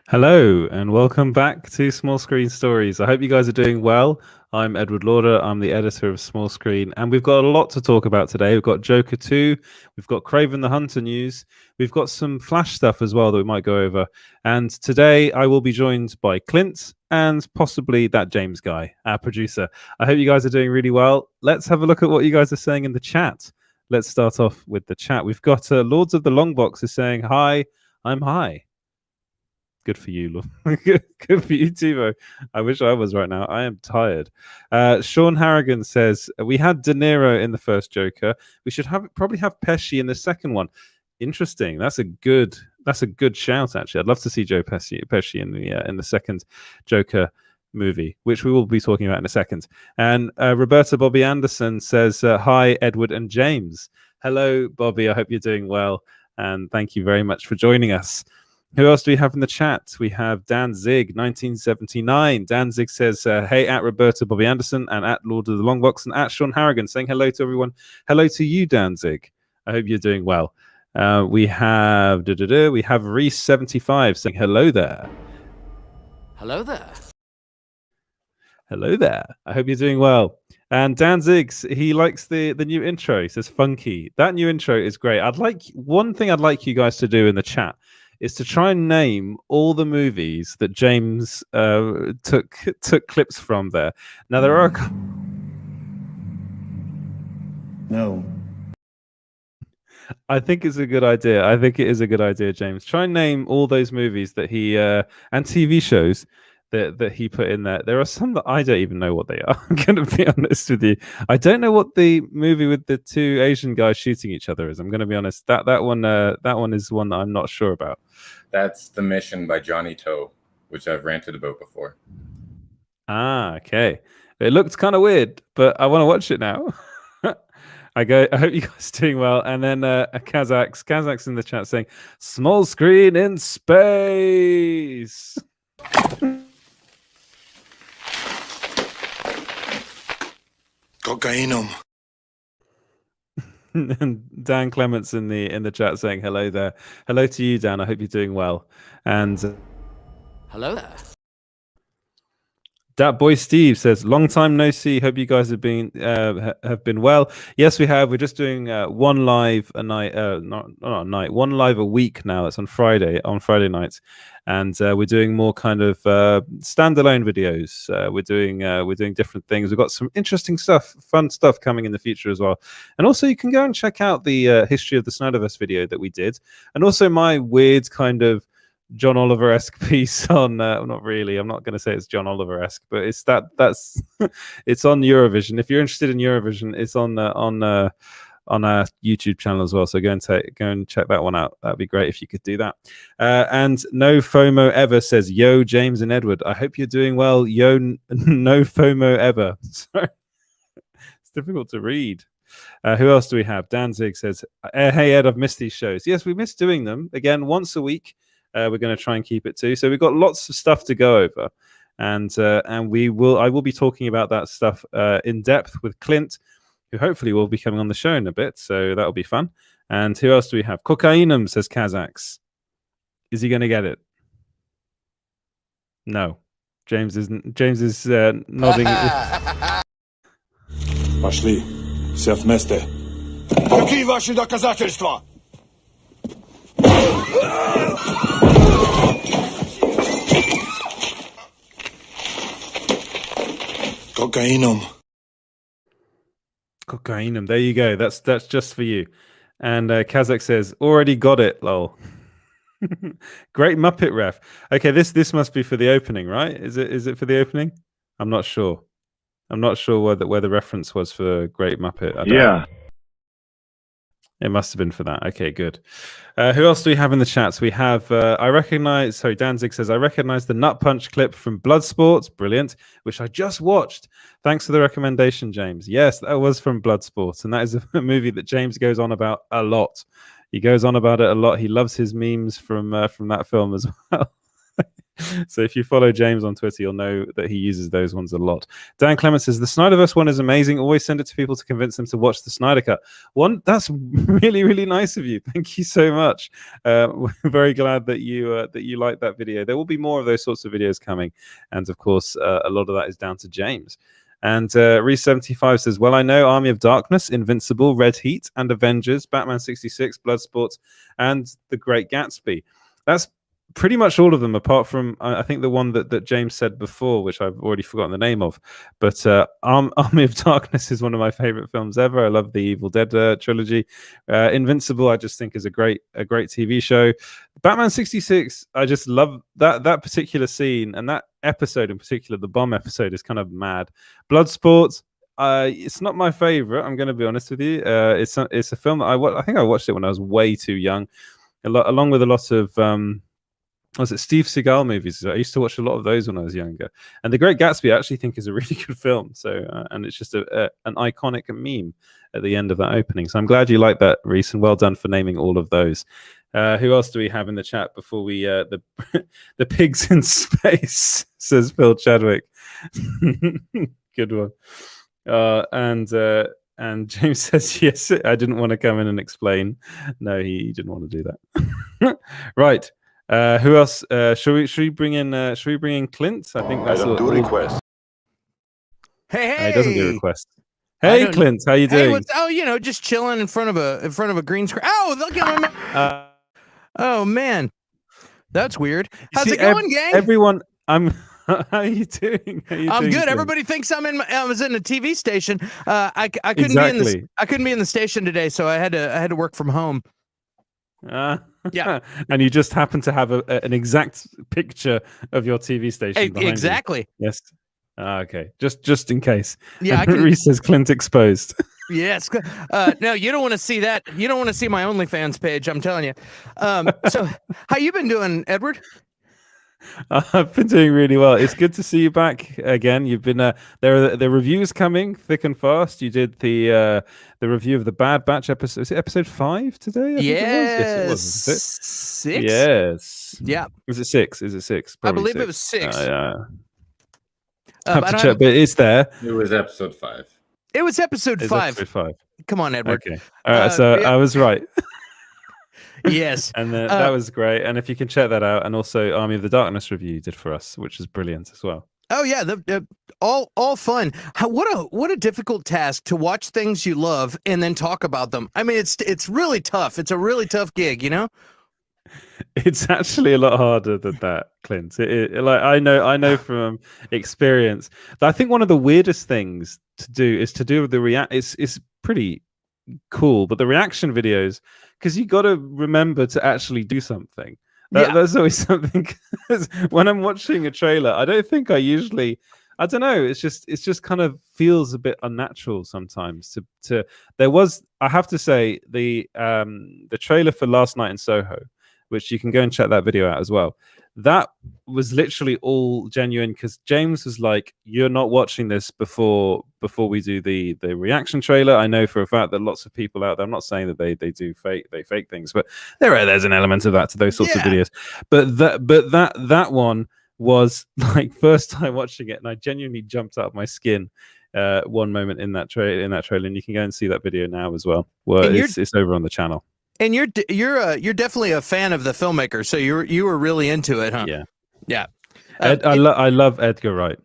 Hello and welcome back to Small Screen Stories. I hope you guys are doing well. I'm Edward Lauder. I'm the editor of Small Screen, and we've got a lot to talk about today. We've got Joker 2, we've got Kraven the Hunter news, we've got some Flash stuff as well that we might go over. And today I will be joined by Clint and possibly that James guy, our producer. I hope you guys are doing really well. Let's have a look at what you guys are saying in the chat. Let's start off with the chat. We've got Lords of the Longbox is saying, "Hi, I'm high." Good for you, Lord. Good for you, Timo. I wish I was right now. I am tired. Sean Harrigan says we had De Niro in the first Joker. We should probably have Pesci in the second one. Interesting. That's a good shout. Actually, I'd love to see Joe Pesci in the second Joker movie, which we will be talking about in a second. And Roberta Bobby Anderson says, "Hi, Edward and James." Hello, Bobby. I hope you're doing well, and thank you very much for joining us. Who else do we have in the chat? We have Dan Zig, 1979. Dan Zig says, "Hey, at Roberta Bobby Anderson and at Lord of the Longbox and at Sean Harrigan," saying hello to everyone. Hello to you, Dan Zig. I hope you're doing well. We have Reese 75 saying hello there. Hello there. Hello there. I hope you're doing well. And Dan Ziggs, he likes the new intro. He says funky. That new intro is great. One thing I'd like you guys to do in the chat is to try and name all the movies that James took clips from there. Now there are No. I think it's a good idea. I think it is a good idea, James. Try and name all those movies that he and TV shows that he put in there. There are some that I don't even know what they are. I'm going to be honest with you. I don't know what the movie with the two Asian guys shooting each other is. I'm going to be honest. That one is one that I'm not sure about. That's The Mission by Johnny Toe, which I've ranted about before. Ah, okay. It looked kind of weird, but I want to watch it now. I hope you guys are doing well. And then Kazak's in the chat saying, "Small screen in space." Cocainum. And Dan Clements in the chat saying hello there. Hello to you, Dan. I hope you're doing well. And Hello there. that boy Steve says, "Long time no see. Hope you guys have been well." Yes, we have. We're just doing one live a night, not a night, one live a week now. It's on Friday nights, and we're doing more kind of standalone videos. We're doing different things. We've got some interesting stuff, fun stuff coming in the future as well. And also, you can go and check out the history of the Snyderverse video that we did, and also my weird kind of John Oliver-esque piece on not really, I'm not going to say it's John Oliver-esque, but it's that's it's on Eurovision. If you're interested in Eurovision, it's on our YouTube channel as well, so go and check that one out. That'd be great if you could do that. And No FOMO Ever says, "Yo, James and Edward, I hope you're doing well. Yo, no FOMO ever." Sorry. It's difficult to read. Who else do we have? Dan Zig says, "Hey Ed, I've missed these shows." Yes, we miss doing them. Again, once a week. We're going to try and keep it to. So we've got lots of stuff to go over, and I will be talking about that stuff in depth with Clint, who hopefully will be coming on the show in a bit. So that'll be fun. And who else do we have? Cocainum, says Kazaks. Is he going to get it? No. James is nodding. Пошли. Все вместе. Какие ваши доказательства? Cocainum. Cocainum. There you go. That's just for you. And Kazakh says, "Already got it, lol." Great Muppet ref. Okay, this must be for the opening, right? Is it for the opening? I'm not sure. I'm not sure where the reference was for Great Muppet. Yeah. It must have been for that. Okay, good. Who else do we have in the chats? We have, Danzig says, "I recognize the Nut Punch clip from Bloodsport." Brilliant. Which I just watched. Thanks for the recommendation, James. Yes, that was from Bloodsport. And that is a movie that James goes on about a lot. He goes on about it a lot. He loves his memes from that film as well. So if you follow James on Twitter, you'll know that he uses those ones a lot. Dan Clement says the Snyderverse one is amazing. Always send it to people to convince them to watch the Snyder Cut one. That's really, really nice of you. Thank you so much. We're very glad that you liked that video. There will be more of those sorts of videos coming, and of course, a lot of that is down to James. And Reese75 says, well, I know Army of Darkness, Invincible, Red Heat, and Avengers, Batman 66, Bloodsport, and The Great Gatsby. That's pretty much all of them, apart from, I think, the one that James said before, which I've already forgotten the name of. But Army of Darkness is one of my favorite films ever. I love the Evil Dead trilogy. Invincible, I just think, is a great TV show. Batman 66, I just love that particular scene, and that episode in particular, the bomb episode, is kind of mad. Bloodsport, it's not my favorite, I'm going to be honest with you. It's a film that I think I watched it when I was way too young, along with a lot of was it Steve Seagal movies? I used to watch a lot of those when I was younger. And The Great Gatsby I actually think is a really good film. So and it's just an iconic meme at the end of that opening. So I'm glad you like that, Reese, and well done for naming all of those. Who else do we have in the chat before we the pigs in space, says Phil Chadwick. Good one. And James says, yes, I didn't want to come in and explain. No, he didn't want to do that. Right. Who else? Should we bring in Clint? I think that's do request. Hey, he doesn't do requests. Hey, Clint, how you doing? Just chilling in front of a green screen. Oh, look at my oh man, that's weird. How's it going, gang? Everyone, how are you doing? I'm good. Clint? Everybody thinks I was in a TV station. I couldn't be in the station today, so I had to work from home. Yeah, and you just happen to have an exact picture of your TV station. Exactly. You. Yes. Okay. Just in case. Yeah. Reese says Clint exposed. Yes. No, you don't want to see that. You don't want to see my OnlyFans page. I'm telling you. So, how you been doing, Edward? I've been doing really well. It's good to see you back again. You've been there are the reviews coming thick and fast. You did the review of the Bad Batch episode. Is it episode 5 today? Yes, it was. 6. Yes. Yeah. Is it 6? Is it 6? I believe it was 6. Yeah. Have to check, but it's there. It was episode 5. It was episode 5. Episode 5. Come on, Edward. Okay. All right. So I was right. Yes. And that was great. And if you can check that out, and also Army of the Darkness review you did for us, which is brilliant as well. Oh yeah, all fun. What a difficult task to watch things you love and then talk about them. I mean, it's really tough. It's a really tough gig, you know. It's actually a lot harder than that, Clint. Like I know from experience. I think one of the weirdest things to do is to do with the react. It's pretty cool, but the reaction videos, because you got to remember to actually do something. That's always something. When I'm watching a trailer, I don't think I usually. I don't know. It's just kind of feels a bit unnatural sometimes. There was, I have to say, the trailer for Last Night in Soho, which you can go and check that video out as well. That was literally all genuine, because James was like, "You're not watching this before we do the reaction trailer." I know for a fact that lots of people out there, I'm not saying that they fake things, but there's an element of that to those sorts of videos. But that one was like first time watching it, and I genuinely jumped out of my skin one moment in that trailer, and you can go and see that video now as well. Well, it's over on the channel. And you're definitely a fan of the filmmaker, so you were really into it, huh? Yeah. I love Edgar Wright.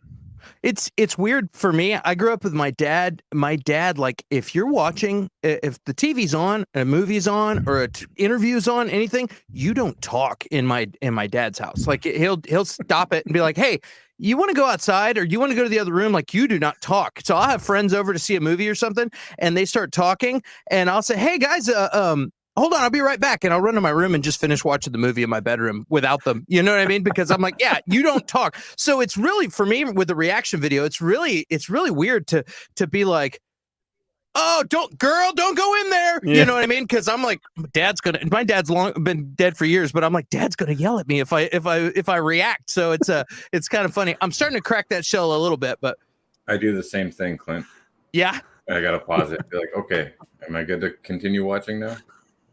It's weird for me. I grew up with my dad. My dad, like, if you're watching, if the TV's on, a movie's on, or an interview's on, anything, you don't talk in my dad's house. Like, he'll stop it and be like, "Hey, you want to go outside, or you want to go to the other room?" Like, you do not talk. So I'll have friends over to see a movie or something, and they start talking, and I'll say, "Hey guys, hold on, I'll be right back." And I'll run to my room and just finish watching the movie in my bedroom without them. You know what I mean? Because I'm like, yeah, you don't talk. So it's really, for me, with the reaction video, it's really weird to be like, "Oh, don't go in there." Yeah. You know what I mean? Because I'm like, my dad's been dead for years, but I'm like, Dad's gonna yell at me if I react. So it's kind of funny. I'm starting to crack that shell a little bit, but I do the same thing, Clint. Yeah. I gotta pause it. Be like, okay, am I good to continue watching now?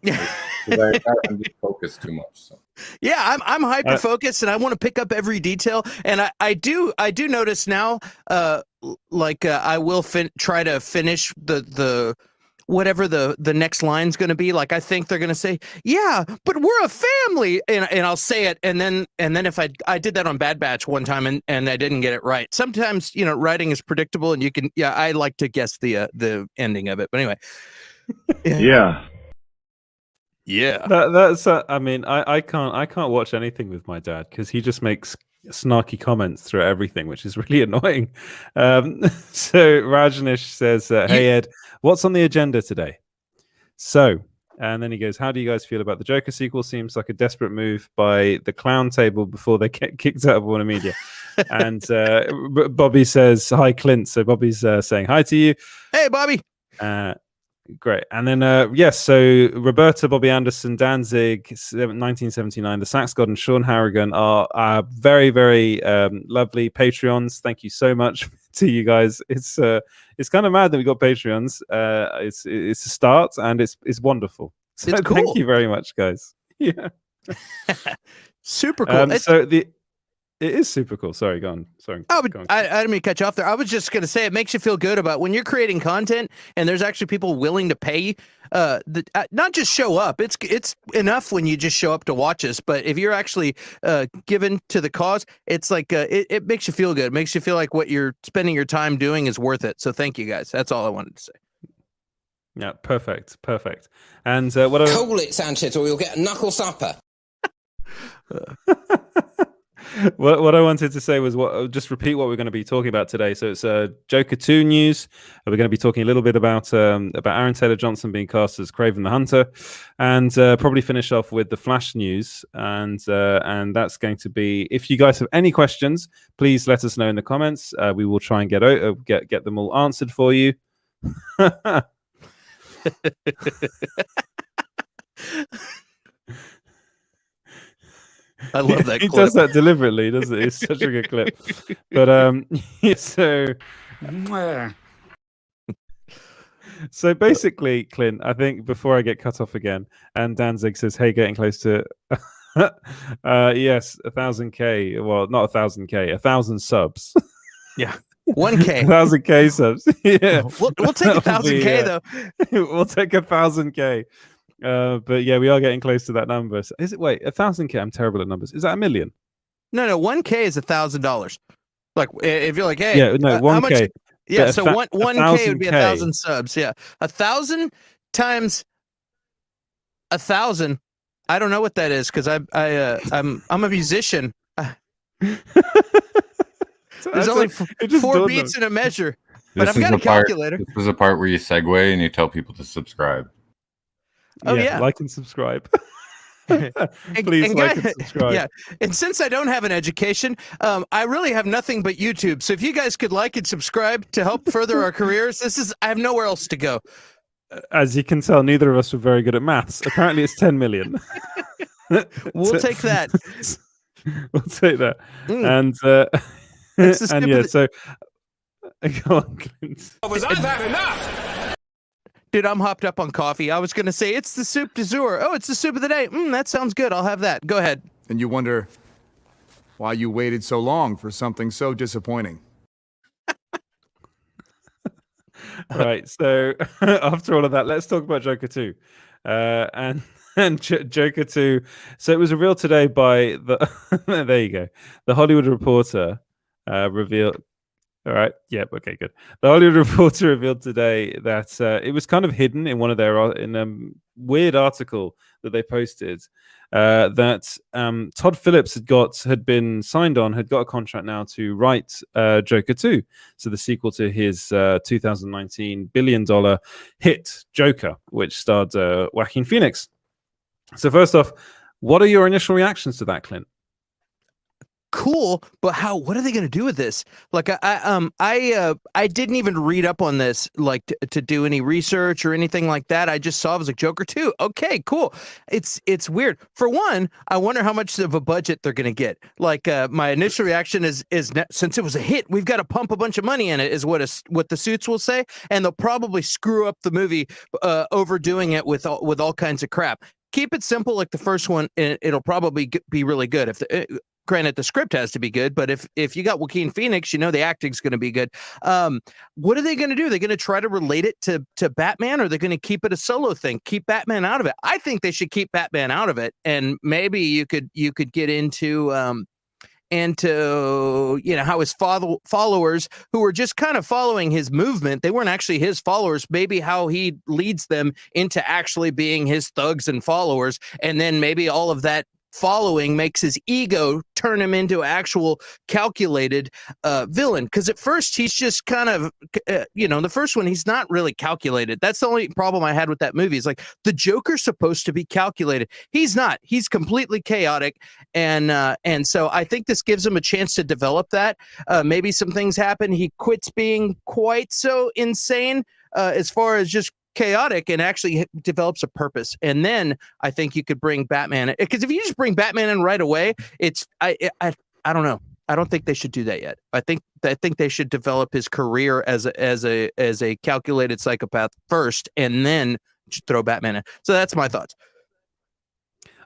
Yeah. 'Cause I'm just focused too much. So. Yeah, I'm hyper focused and I want to pick up every detail. And I do notice now, I will try to finish the whatever the next line's going to be. Like I think they're going to say, yeah, but we're a family, and I'll say it, and then if I did that on Bad Batch one time and I didn't get it right. Sometimes writing is predictable, and you can I like to guess the ending of it. But anyway, Yeah. yeah. That's I mean, I can't watch anything with my dad because he just makes snarky comments through everything, which is really annoying. So Rajnish says, "Hey Ed, what's on the agenda today?" So, and then he goes, "How do you guys feel about the Joker sequel? Seems like a desperate move by the Clown Table before they get kicked out of Warner Media." And Bobby says, "Hi Clint." So Bobby's saying hi to you. Hey Bobby. Great. And then, yes, so Roberta, Bobby Anderson, Danzig, 1979, the Sax God, and Sean Harrigan are very, very lovely Patreons. Thank you so much to you guys. It's kind of mad that we got Patreons. It's a start, and it's wonderful. So It's cool. Thank you very much, guys. Yeah. Super cool. It is super cool. Sorry, go on. Sorry. I go on. didn't mean to cut you off there. I was just going to say it makes you feel good about when you're creating content and there's actually people willing to pay, not just show up. It's enough when you just show up to watch us, but if you're actually given to the cause, it's like it makes you feel good. It makes you feel like what you're spending your time doing is worth it. So thank you guys. That's all I wanted to say. Yeah, perfect. And what Call it, Sanchez, or you'll get a knuckle supper. What I wanted to say was just repeat what we're going to be talking about today. So it's Joker 2 news. We're going to be talking a little bit about Aaron Taylor Johnson being cast as Kraven the Hunter, and probably finish off with the Flash news. And that's going to be. If you guys have any questions, please let us know in the comments. We will try and get them all answered for you. I love that. He clip. does that deliberately, doesn't he? It's such a good clip. But so basically, Clint, I think before I get cut off again, and Danzig says, "Hey, getting close to yes, 1,000K. Well, not 1,000K, 1,000 subs." Yeah. 1K. 1,000K subs. Yeah. We'll take 1,000K though. We'll take 1,000K. But yeah, we are getting close to that number. So is it? Wait, 1,000K. I'm terrible at numbers. Is that 1 million? No. 1K is $1,000. Like if you're like, hey, yeah, no, 1K. How much? Yeah, so 1K would be 1,000K. 1,000 subs. Yeah, 1,000 times 1,000. I don't know what that is because I'm a musician. There's only 4 beats in a measure, but I've got a calculator. This is a part where you segue and you tell people to subscribe. Oh yeah, like and subscribe. Please like and subscribe. Yeah, and since I don't have an education, I really have nothing but YouTube. So if you guys could like and subscribe to help further our careers, I have nowhere else to go. As you can tell, neither of us were very good at maths. Apparently, it's 10 million. We'll take that. We'll take that. And yeah, so go on, Clint. Was I that enough? Dude, I'm hopped up on coffee. I was going to say, it's the soup du jour. Oh, it's the soup of the day. That sounds good. I'll have that. Go ahead. And you wonder why you waited so long for something so disappointing. Right, so after all of that, let's talk about Joker 2. And Joker 2. So it was revealed today by there you go. The Hollywood Reporter revealed. All right. Yep. Okay. Good. The Hollywood Reporter revealed today that it was kind of hidden in one of their weird article that they posted that Todd Phillips had been signed on, had got a contract now to write Joker 2, so the sequel to his 2019 $1 billion hit Joker, which starred Joaquin Phoenix. So first off, what are your initial reactions to that, Clint? Cool, but what are they going to do with this? Like I didn't even read up on this, like to do any research or anything like that. I just saw it was like Joker 2. Okay, cool. It's weird. For one, I wonder how much of a budget they're going to get. Like my initial reaction is since it was a hit, we've got to pump a bunch of money in it, is what the suits will say, and they'll probably screw up the movie, overdoing it with all kinds of crap. keep it simple like the first one, and it'll probably be really good. If granted, the script has to be good, but if you got Joaquin Phoenix, the acting's going to be good. What are they going to do? They're going to try to relate it to Batman, or they're going to keep it a solo thing, keep Batman out of it? I think they should keep Batman out of it, and maybe you could get into how his followers, who were just kind of following his movement, they weren't actually his followers, maybe how he leads them into actually being his thugs and followers, and then maybe all of that following makes his ego turn him into actual calculated villain. Because at first he's just kind of the first one, he's not really calculated. That's the only problem I had with that movie. Is like, the Joker's supposed to be calculated. He's not. He's completely chaotic, and so I think this gives him a chance to develop that. Maybe some things happen, he quits being quite so insane as far as just chaotic, and actually develops a purpose. And then I think you could bring Batman, because if you just bring Batman in right away, it's I don't know. I don't think they should do that yet. I think they should develop his career as a calculated psychopath first, and then just throw Batman in. So that's my thoughts.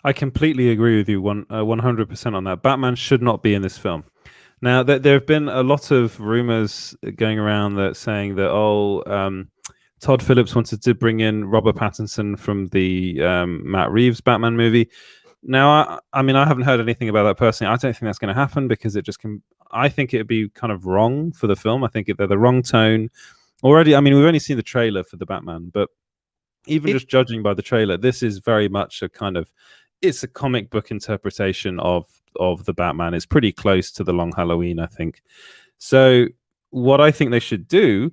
I completely agree with you 100% on that. Batman should not be in this film. Now, there have been a lot of rumors going around that saying that Todd Phillips wanted to bring in Robert Pattinson from the Matt Reeves Batman movie. Now, I mean, I haven't heard anything about that personally. I don't think that's going to happen, because it just can. I think it'd be kind of wrong for the film. I think they're the wrong tone already. I mean, we've only seen the trailer for the Batman, but even just judging by the trailer, this is very much it's a comic book interpretation of the Batman. It's pretty close to the Long Halloween, I think. So what I think they should do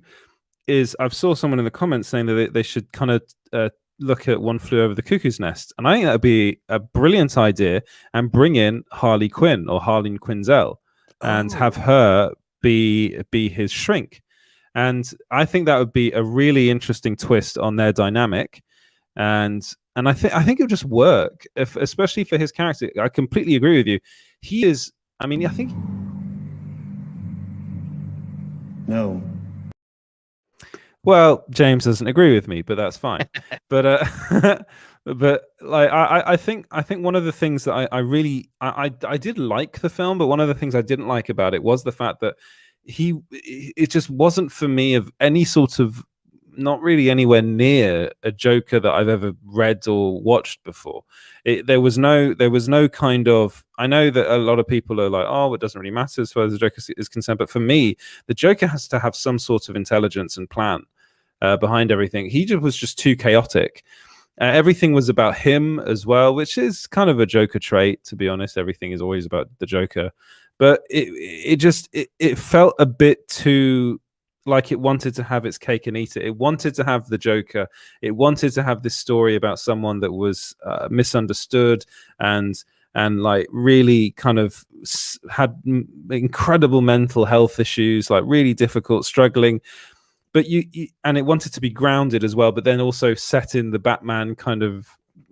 is, I've saw someone in the comments saying that they should kind of look at One Flew Over the Cuckoo's Nest, and I think that'd be a brilliant idea, and bring in Harley Quinn or Harleen Quinzel and have her be his shrink. And I think that would be a really interesting twist on their dynamic, and I think it would just work, especially for his character. I completely agree with you. He is. I mean, I think. No. Well, James doesn't agree with me, but that's fine. But like I think one of the things that I did like the film, but one of the things I didn't like about it was the fact that it just wasn't for me of any sort of, not really anywhere near a Joker that I've ever read or watched before. There was no kind of. I know that a lot of people are like, oh, it doesn't really matter as far as the Joker is concerned, but for me, the Joker has to have some sort of intelligence and plan behind everything. He was just too chaotic. Everything was about him as well, which is kind of a Joker trait, to be honest. Everything is always about the Joker, but it felt a bit too like it wanted to have its cake and eat it. It wanted to have the Joker. It wanted to have this story about someone that was misunderstood and like really kind of had incredible mental health issues, like really difficult, struggling. But and it wanted to be grounded as well, but then also set in the Batman kind of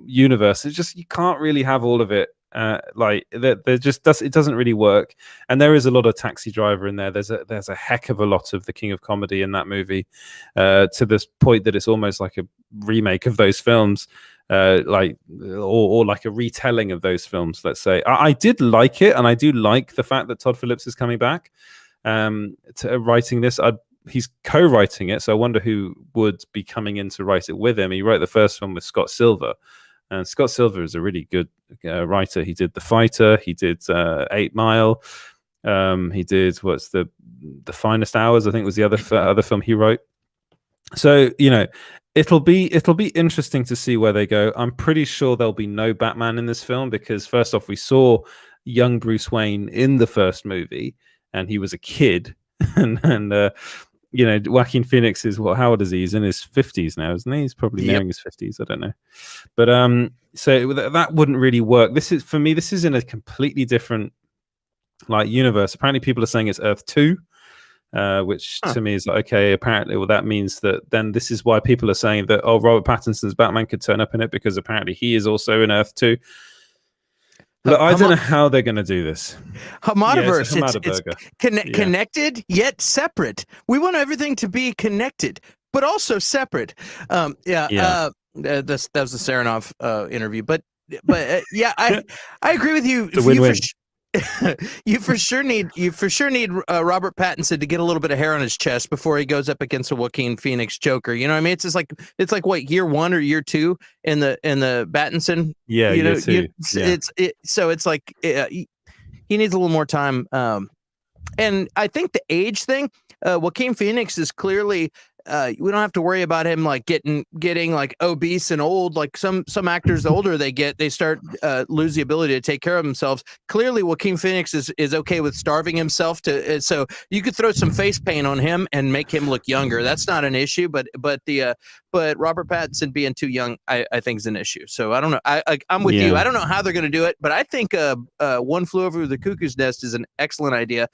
universe. It's just, you can't really have all of it. It doesn't really work. And there is a lot of Taxi Driver in there. There's a heck of a lot of the King of Comedy in that movie, to this point that it's almost like a remake of those films, or like a retelling of those films, let's say. I did like it, and I do like the fact that Todd Phillips is coming back to writing this. He's co-writing it, so I wonder who would be coming in to write it with him. He wrote the first one with Scott Silver, and Scott Silver is a really good writer. He did The Fighter, he did 8 Mile, he did what's the Finest Hours, I think was the other film he wrote. So it'll be interesting to see where they go. I'm pretty sure there'll be no Batman in this film, because first off, we saw young Bruce Wayne in the first movie, and he was a kid, and Joaquin Phoenix is how old is he? He's in his 50s now, isn't he? He's probably nearing his 50s. I don't know, but so that wouldn't really work. This is in a completely different universe. Apparently, people are saying it's Earth 2, which to me is like, okay. Apparently, well, that means that then this is why people are saying that Robert Pattinson's Batman could turn up in it, because apparently he is also in Earth 2. Look, I don't know how they're going to do this. Hamadaverse, yeah, it's connected yet separate. We want everything to be connected, but also separate. That was the Saranov interview, but yeah, I agree with you. It's a win-win. You for sure need Robert Pattinson to get a little bit of hair on his chest before he goes up against a Joaquin Phoenix Joker. You know what I mean? It's just like what, year 1 or year 2 in the Pattinson. Yeah, you know, year 2. Yeah. So it's like he needs a little more time. And I think the age thing, Joaquin Phoenix is clearly. We don't have to worry about him like getting like obese and old. Like some actors, the older they get, they start lose the ability to take care of themselves. Clearly, Joaquin Phoenix is okay with starving himself to. So you could throw some face paint on him and make him look younger. That's not an issue. But Robert Pattinson being too young, I think is an issue. So I don't know. I'm with you. I don't know how they're going to do it, but I think One Flew Over the Cuckoo's Nest is an excellent idea.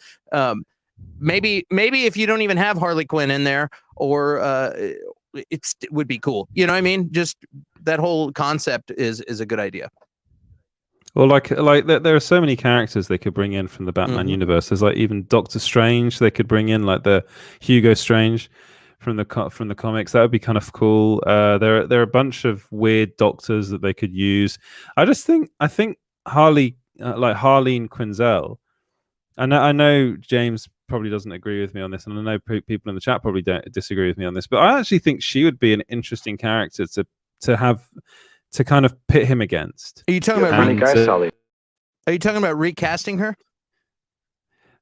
Maybe if you don't even have Harley Quinn in there, or it would be cool. You know what I mean? Just that whole concept is a good idea. Well, like there are so many characters they could bring in from the Batman universe. There's like even Doctor Strange they could bring in, like the Hugo Strange from the comics. That would be kind of cool. There are a bunch of weird doctors that they could use. I think Harleen Quinzel. I know James probably doesn't agree with me on this, and I know people in the chat probably don't disagree with me on this, but I actually think she would be an interesting character to have to kind of pit him against. Are you talking about Are you talking about recasting her?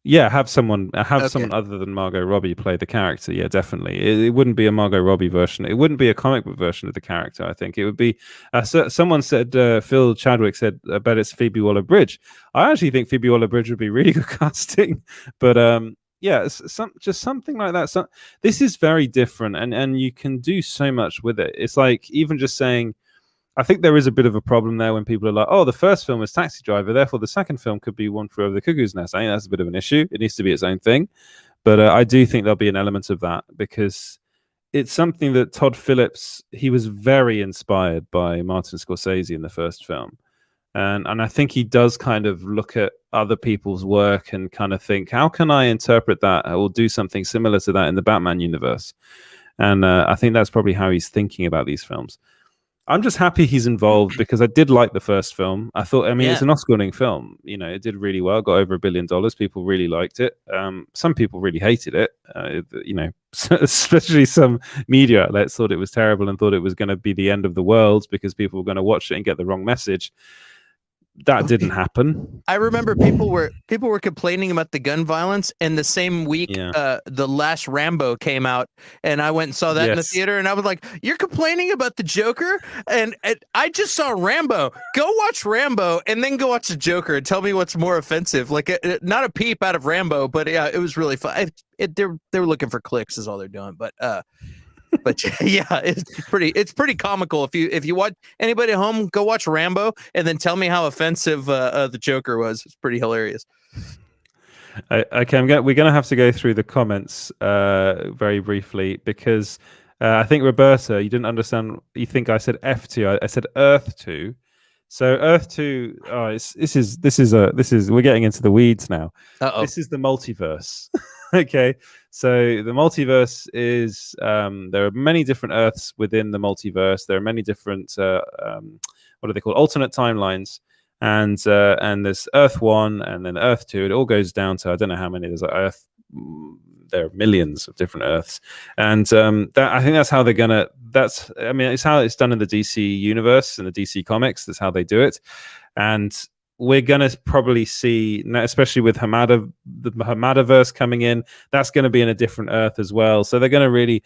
Yeah, have someone other than Margot Robbie play the character. Yeah, definitely. It wouldn't be a Margot Robbie version. It wouldn't be a comic book version of the character. I think it would be. Someone said, Phil Chadwick said, "I bet it's Phoebe Waller-Bridge." I actually think Phoebe Waller-Bridge would be really good casting. But yeah, just something like that. This is very different, and you can do so much with it. It's like even just saying. I think there is a bit of a problem there when people are like, oh, the first film was Taxi Driver, therefore the second film could be One Flew Over the Cuckoo's Nest. I think that's a bit of an issue. It needs to be its own thing. But I do think there'll be an element of that because it's something that Todd Phillips, he was very inspired by Martin Scorsese in the first film. And I think he does kind of look at other people's work and kind of think, how can I interpret that or do something similar to that in the Batman universe? And I think that's probably how he's thinking about these films. I'm just happy he's involved because I did like the first film. It's an Oscar-winning film. You know, it did really well, got over $1 billion. People really liked it. Some people really hated it. You know, especially some media outlets thought it was terrible and thought it was going to be the end of the world because people were going to watch it and get the wrong message. That didn't happen. I remember people were complaining about the gun violence, and the same week, the last Rambo came out, and I went and saw that in the theater, and I was like, "You're complaining about the Joker?" And I just saw Rambo. Go watch Rambo, and then go watch the Joker, and tell me what's more offensive. Like, not a peep out of Rambo, but yeah, it was really fun. They were looking for clicks, is all they're doing, but yeah, it's pretty comical. If you watch, anybody at home, go watch Rambo and then tell me how offensive the Joker was. It's pretty hilarious. Okay, we're going to have to go through the comments very briefly because I think Roberta, you didn't understand. You think I said F2? I said Earth 2. So Earth 2. This is we're getting into the weeds now. This is the multiverse. Okay, so the multiverse is there are many different Earths within the multiverse. There are many different what are they called? Alternate timelines, and there's Earth 1 and then Earth 2. It all goes down to I don't know how many. There's like Earth. There are millions of different Earths, and I think that's how they're gonna. It's how it's done in the DC universe and the DC comics. That's how they do it, and we're gonna probably see, especially with the Hamadaverse coming in, that's going to be in a different Earth as well. So they're going to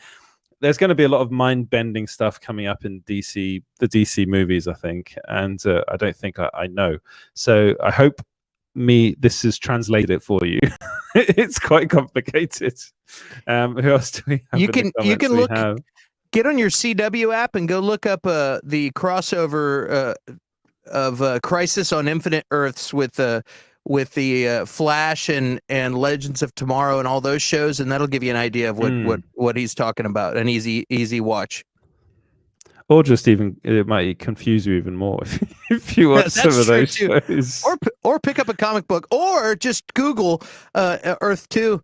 there's going to be a lot of mind-bending stuff coming up in the DC movies, I think, and I don't think I know. So I hope this has translated it for you. It's quite complicated. Who else do we have? You can look. Get on your CW app and go look up the crossover of Crisis on Infinite Earths with the Flash and Legends of Tomorrow and all those shows, and that'll give you an idea of what he's talking about. An easy watch. Or just even it might confuse you even more if you watch some of those shows. Or pick up a comic book, or just Google Earth 2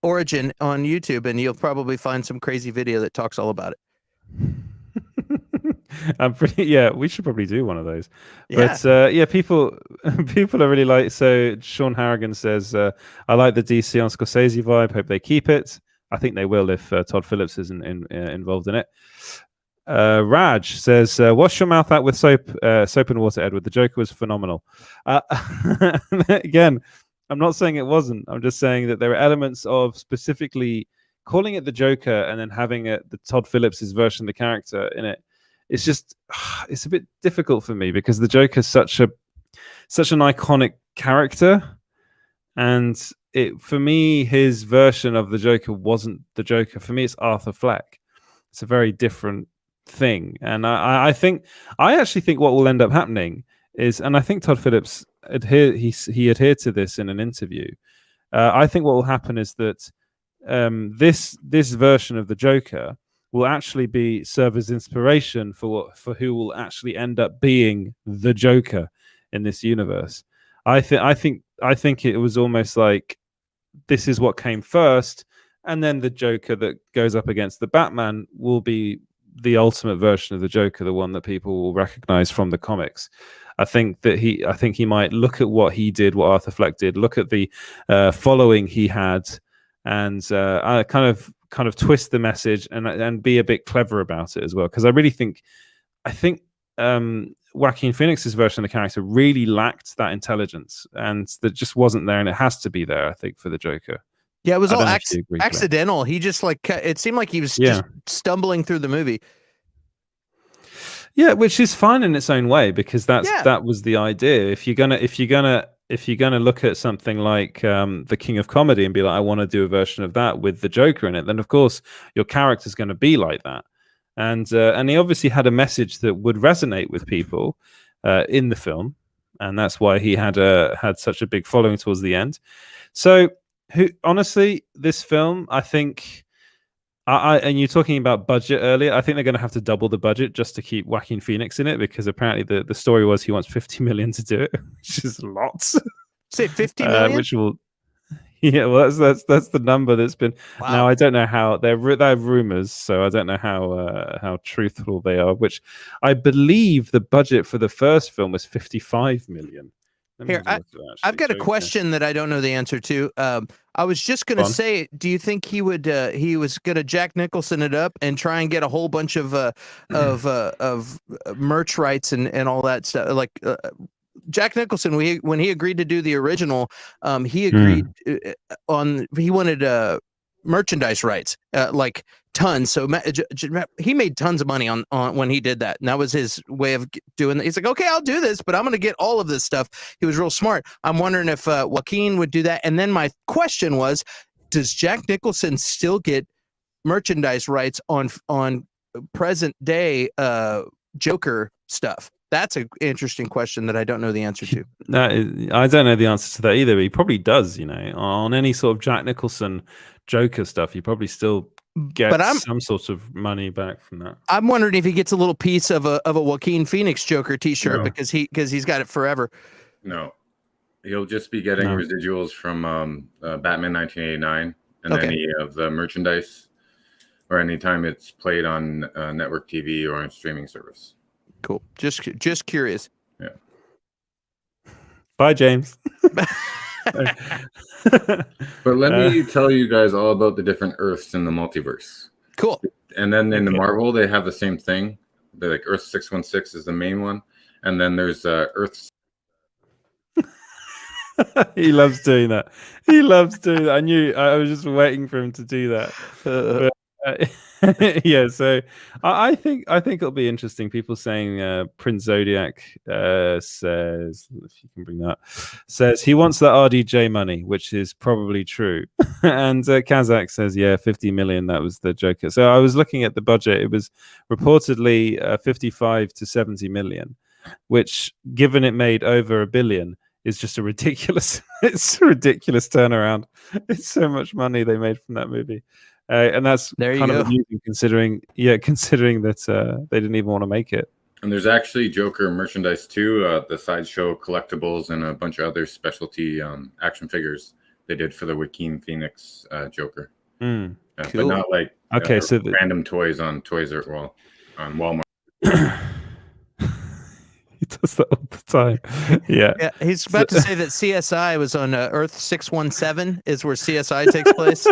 origin on YouTube, and you'll probably find some crazy video that talks all about it. I'm pretty. Yeah, we should probably do one of those. Yeah. But yeah, people people are really like. So Sean Harrigan says, "I like the DC on Scorsese vibe. Hope they keep it. I think they will if Todd Phillips isn't involved in it." Raj says, "Wash your mouth out with soap and water, Edward. The Joker was phenomenal." Uh, again, I'm not saying it wasn't. I'm just saying that there are elements of specifically calling it the Joker and then having it the Todd Phillips's version of the character in it. It's just it's a bit difficult for me because the Joker is such an iconic character, and it for me his version of the Joker wasn't the Joker. For me, it's Arthur Fleck. It's a very different thing, and I actually think what will end up happening is, and I think Todd Phillips he adhered to this in an interview. I think what will happen is that this version of the Joker will actually serve as inspiration for who will actually end up being the Joker in this universe. I think it was almost like this is what came first, and then the Joker that goes up against the Batman will be the ultimate version of the Joker, the one that people will recognize from the comics. I think he might look at what he did, what Arthur Fleck did, look at the following he had, and kind of twist the message and be a bit clever about it as well. Because I think Joaquin Phoenix's version of the character really lacked that intelligence, and that just wasn't there, and it has to be there, I think, for the Joker. Yeah, it was all accidental. accidental. He just it seemed like he was just stumbling through the movie. Yeah, which is fine in its own way because that was the idea. If you're gonna look at something like the King of Comedy and be like, I want to do a version of that with the Joker in it, then of course your character's going to be like that. And he obviously had a message that would resonate with people in the film, and that's why he had such a big following towards the end. So, honestly, this film, I think. And you're talking about budget earlier. I think they're going to have to double the budget just to keep Joaquin Phoenix in it because apparently the story was he wants 50 million to do it, which is lots. Say 50 million, which will, yeah. Well, that's the number that's been. Wow. Now I don't know how they're rumors, so I don't know how truthful they are. Which I believe the budget for the first film was 55 million. Here, I've got a question that I don't know the answer to. I was just going to say, do you think he was going to Jack Nicholson it up and try and get a whole bunch of merch rights and all that stuff? Like Jack Nicholson, when he agreed to do the original, he agreed he wanted merchandise rights, like tons. So he made tons of money on when he did that, and that was his way of doing it. He's like, okay, I'll do this, but I'm going to get all of this stuff. He was real smart. I'm wondering if Joaquin would do that. And then my question was, does Jack Nicholson still get merchandise rights on present day Joker stuff? That's an interesting question that I don't know the answer to. I don't know the answer to that either. But he probably does, on any sort of Jack Nicholson Joker stuff. He probably still gets some sort of money back from that. I'm wondering if he gets a little piece of a Joaquin Phoenix Joker T-shirt because he's got it forever. No, he'll just be getting residuals from Batman 1989 and any of the merchandise, or anytime it's played on network TV or on streaming service. Cool. Just curious. Yeah. Bye, James. But let me tell you guys all about the different Earths in the multiverse. Cool. And then in the Marvel, they have the same thing. They're like Earth 616 is the main one, and then there's Earth. He loves doing that. He loves doing that. I was just waiting for him to do that. But, yeah, so I think it'll be interesting. People saying Prince Zodiac says, if you can bring that, says he wants that RDJ money, which is probably true. And Kazakh says, 50 million. That was the Joker. So I was looking at the budget. It was reportedly 55 to 70 million, which, given it made over $1 billion, is just a ridiculous. It's a ridiculous turnaround. It's so much money they made from that movie. And that's kind of amusing considering that they didn't even want to make it. And there's actually Joker merchandise too, the Sideshow collectibles and a bunch of other specialty action figures they did for the Joaquin Phoenix Joker. Cool. But not like so random toys on on Walmart. He does that all the time. Yeah. Yeah, he's about to say that CSI was on Earth 617 is where CSI takes place.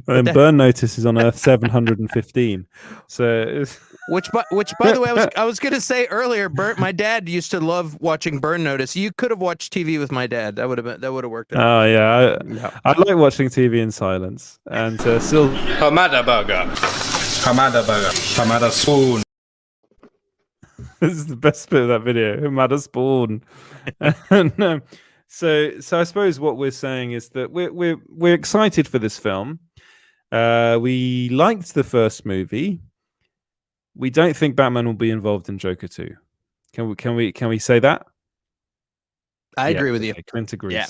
And Burn Notice is on Earth 715. So, which by the way, I was going to say earlier, my dad used to love watching Burn Notice. You could have watched TV with my dad. That would have worked out. Oh yeah, I like watching TV in silence. And still, Hamada burger, Hamada burger, Hamada spoon. This is the best bit of that video. Mad spawn. And, so I suppose what we're saying is that we're excited for this film. We liked the first movie. We don't think Batman will be involved in Joker 2. Can we say that? I agree with you. Clint agrees. Yeah,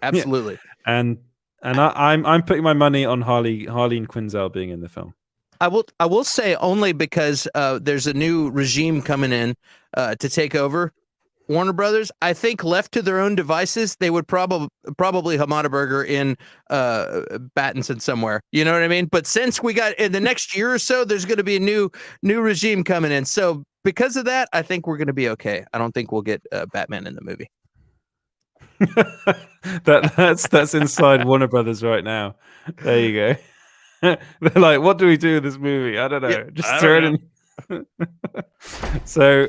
absolutely. And I'm putting my money on Harleen Quinzel being in the film. I will say only because there's a new regime coming in to take over Warner Brothers. I think left to their own devices, they would probably Hamada Burger in Battinson somewhere. You know what I mean? But since we got in the next year or so, there's going to be a new regime coming in. So because of that, I think we're going to be okay. I don't think we'll get Batman in the movie. that's inside Warner Brothers right now. There you go. They're like, what do we do with this movie? I don't know. Yeah, just throw it in. So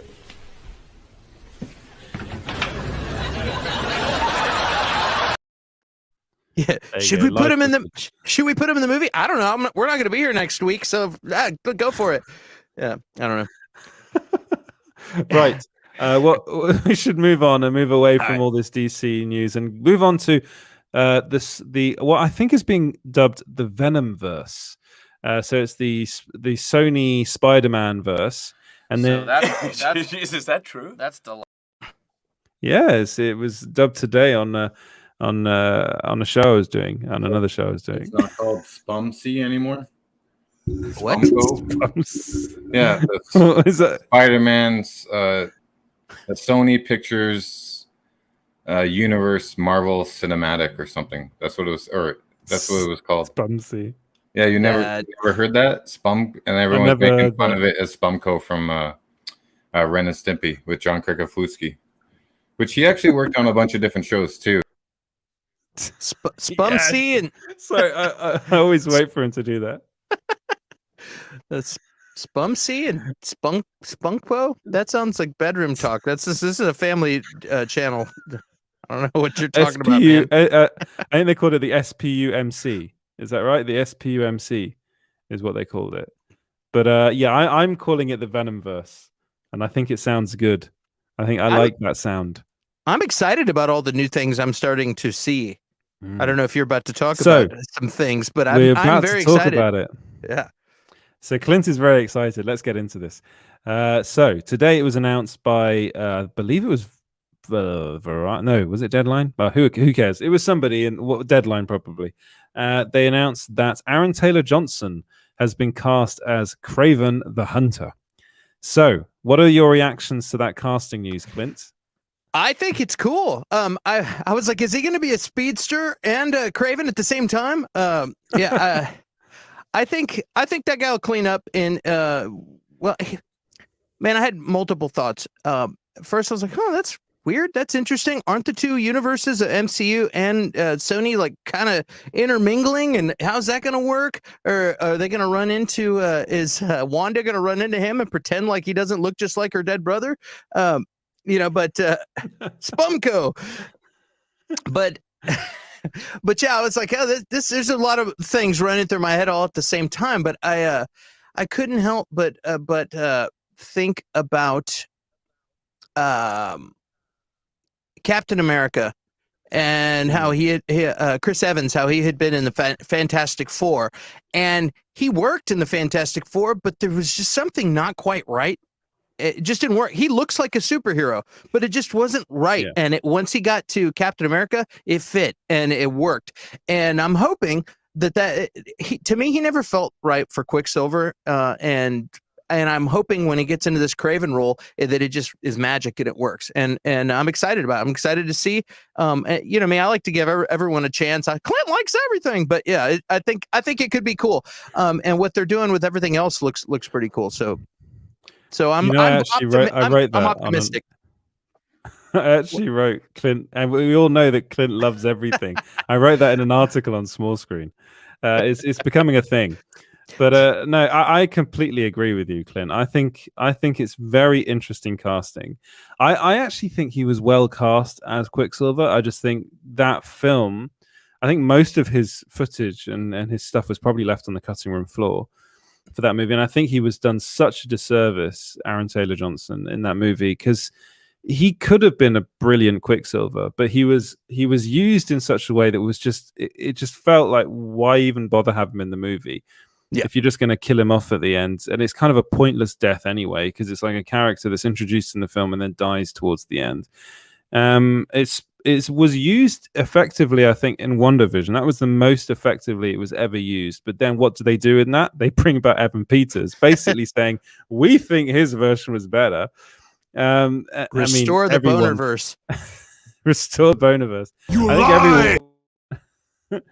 yeah. Should we put him in the movie? I don't know. We're not going to be here next week, so go for it. Yeah, I don't know. Right. We should move on and move away from all this DC news and move on to what I think is being dubbed the Venomverse. So it's the Sony Spider-Man verse, and then is that true? That's the yes, it was dubbed today on a show I was doing, on another show I was doing. It's not called Spumsy anymore. What? Yeah, What is that? Spider-Man's the Sony Pictures Universe Marvel Cinematic or something. That's what it was, or that's what it was called. Spumsy. Yeah, you never heard that? Spum, and everyone's making fun of it as Spumco from Ren and Stimpy with John Krikoflutsky, which he actually worked on a bunch of different shows too. Spumsy and Sorry, I always wait for him to do that. that's Spumsy and Spunkpo. That sounds like bedroom talk. This is a family channel. I don't know what you're talking about, man. I think they called it the SPUMC. Is that right? The SPUMC is what they called it. But yeah, I'm calling it the Venomverse, and I think it sounds good. I think I like that sound. I'm excited about all the new things I'm starting to see. I don't know if you're about to talk about some things, but I'm very excited about it. Yeah. So Clint is very excited. Let's get into this. So today it was announced by, I believe it was no, was it Deadline? Who cares? It was somebody in Deadline probably. They announced that Aaron Taylor Johnson has been cast as Kraven the Hunter. So, what are your reactions to that casting news, Clint? I think it's cool. I was like, is he going to be a speedster and a Kraven at the same time? Yeah. I think that guy will clean up in. Well, man, I had multiple thoughts. First, I was like, oh, that's weird. That's interesting. Aren't the two universes of MCU and Sony like kind of intermingling? And how's that going to work? Or are they going to run into? Is Wanda going to run into him and pretend like he doesn't look just like her dead brother? But Spumco. But yeah, I was like, oh, this. There's a lot of things running through my head all at the same time. But I couldn't help but think about Captain America and how Chris Evans, how he had been in the Fantastic Four, and he worked in the Fantastic Four, but there was just something not quite right. It just didn't work. He looks like a superhero, but it just wasn't right. Yeah. And once he got to Captain America, it fit and it worked. And I'm hoping that he never felt right for Quicksilver, and I'm hoping when he gets into this Kraven role that it just is magic and it works. And I'm excited about it. I'm excited to see. Me, I like to give everyone a chance. Clint likes everything, but yeah, I think it could be cool. And what they're doing with everything else looks pretty cool. So, So I'm I actually wrote that I'm optimistic. I actually wrote Clint, and we all know that Clint loves everything. I wrote that in an article on Small Screen. It's becoming a thing. But no, I completely agree with you, Clint. I think it's very interesting casting. I actually think he was well cast as Quicksilver. I just think that film, I think most of his footage and his stuff was probably left on the cutting room floor for that movie. And I think he was done such a disservice, Aaron Taylor Johnson, in that movie, because he could have been a brilliant Quicksilver, but he was used in such a way that was just it just felt like, why even bother having him in the movie? Yeah. If you're just going to kill him off at the end, and it's kind of a pointless death anyway, because it's like a character that's introduced in the film and then dies towards the end. It was used effectively, I think, in WandaVision. That was the most effectively it was ever used. But then what do they do in that? They bring back Evan Peters, basically saying, we think his version was better. Restore the Bonerverse. Restore Bonerverse. I think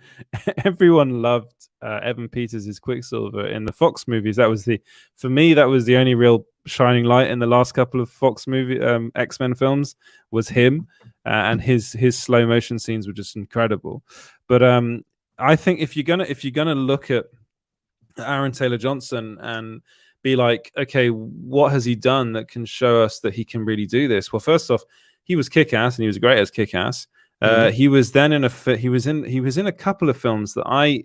everyone loved Evan Peters as Quicksilver in the Fox movies. For me, that was the only real shining light in the last couple of Fox movie X-Men films, was him, and his slow motion scenes were just incredible. But I think if you're gonna look at Aaron Taylor Johnson and be like, okay, what has he done that can show us that he can really do this? Well, first off, he was Kick-Ass, and he was great as Kick-Ass. He was then he was in a couple of films that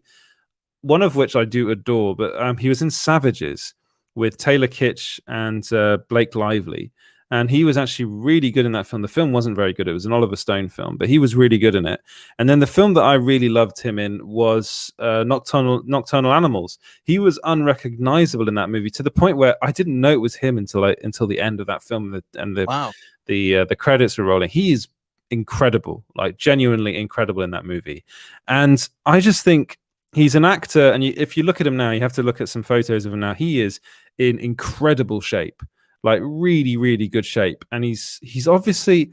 one of which I do adore, but he was in Savages with Taylor Kitsch and Blake Lively, and he was actually really good in that film. The film wasn't very good; it was an Oliver Stone film, but he was really good in it. And then the film that I really loved him in was Nocturnal Animals. He was unrecognizable in that movie, to the point where I didn't know it was him until the end of that film, and the credits were rolling. He is incredible, like genuinely incredible in that movie. And I just think he's an actor, and if you look at him now, you have to look at some photos of him now. He is in incredible shape, like really, really good shape. And he's obviously,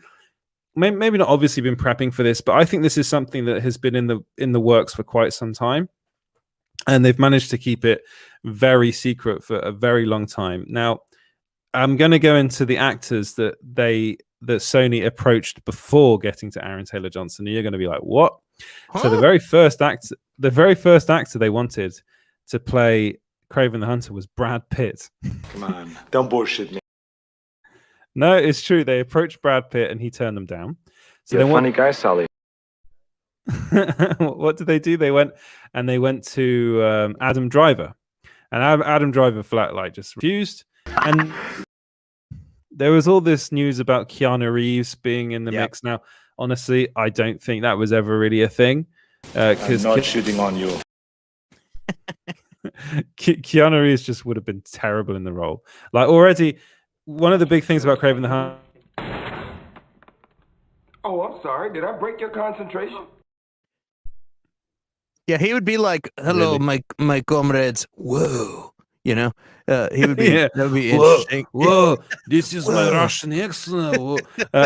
maybe not obviously been prepping for this, but I think this is something that has been in the works for quite some time. And they've managed to keep it very secret for a very long time. Now, I'm going to go into the actors that Sony approached before getting to Aaron Taylor Johnson. And you're going to be like, what? Huh? So the very first actor they wanted to play Kraven the Hunter was Brad Pitt. Come on, don't bullshit me. No, it's true. They approached Brad Pitt and he turned them down. So you're a funny guy, Sally. What did they do? They went to Adam Driver, and Adam Driver flat just refused. And there was all this news about Keanu Reeves being in the mix. Now, honestly, I don't think that was ever really a thing. I'm not shooting on you. Keanu Reeves just would have been terrible in the role. Like, already, one of the big things about Kraven the Hunter. Oh, I'm sorry. Did I break your concentration? Yeah, he would be like, "Hello, Really? my comrades." Whoa, he would be. Yeah. That would be interesting. Whoa, this is my Russian accent.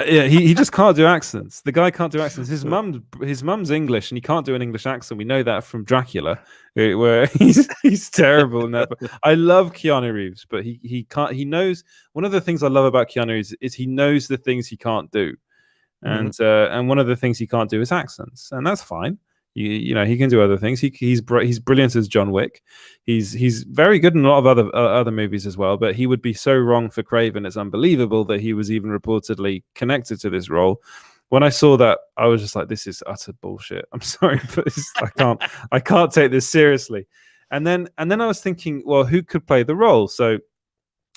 He just can't do accents. The guy can't do accents. His mum's English, and he can't do an English accent. We know that from Dracula, where he's terrible in that. But I love Keanu Reeves, but he can't. He knows. One of the things I love about Keanu Reeves is he knows the things he can't do, and one of the things he can't do is accents, and that's fine. He can do other things. He's brilliant as John Wick. He's very good in a lot of other movies as well. But he would be so wrong for Kraven. It's unbelievable that he was even reportedly connected to this role. When I saw that, I was just like, "This is utter bullshit." I'm sorry, but I can't take this seriously. And then I was thinking, well, who could play the role? So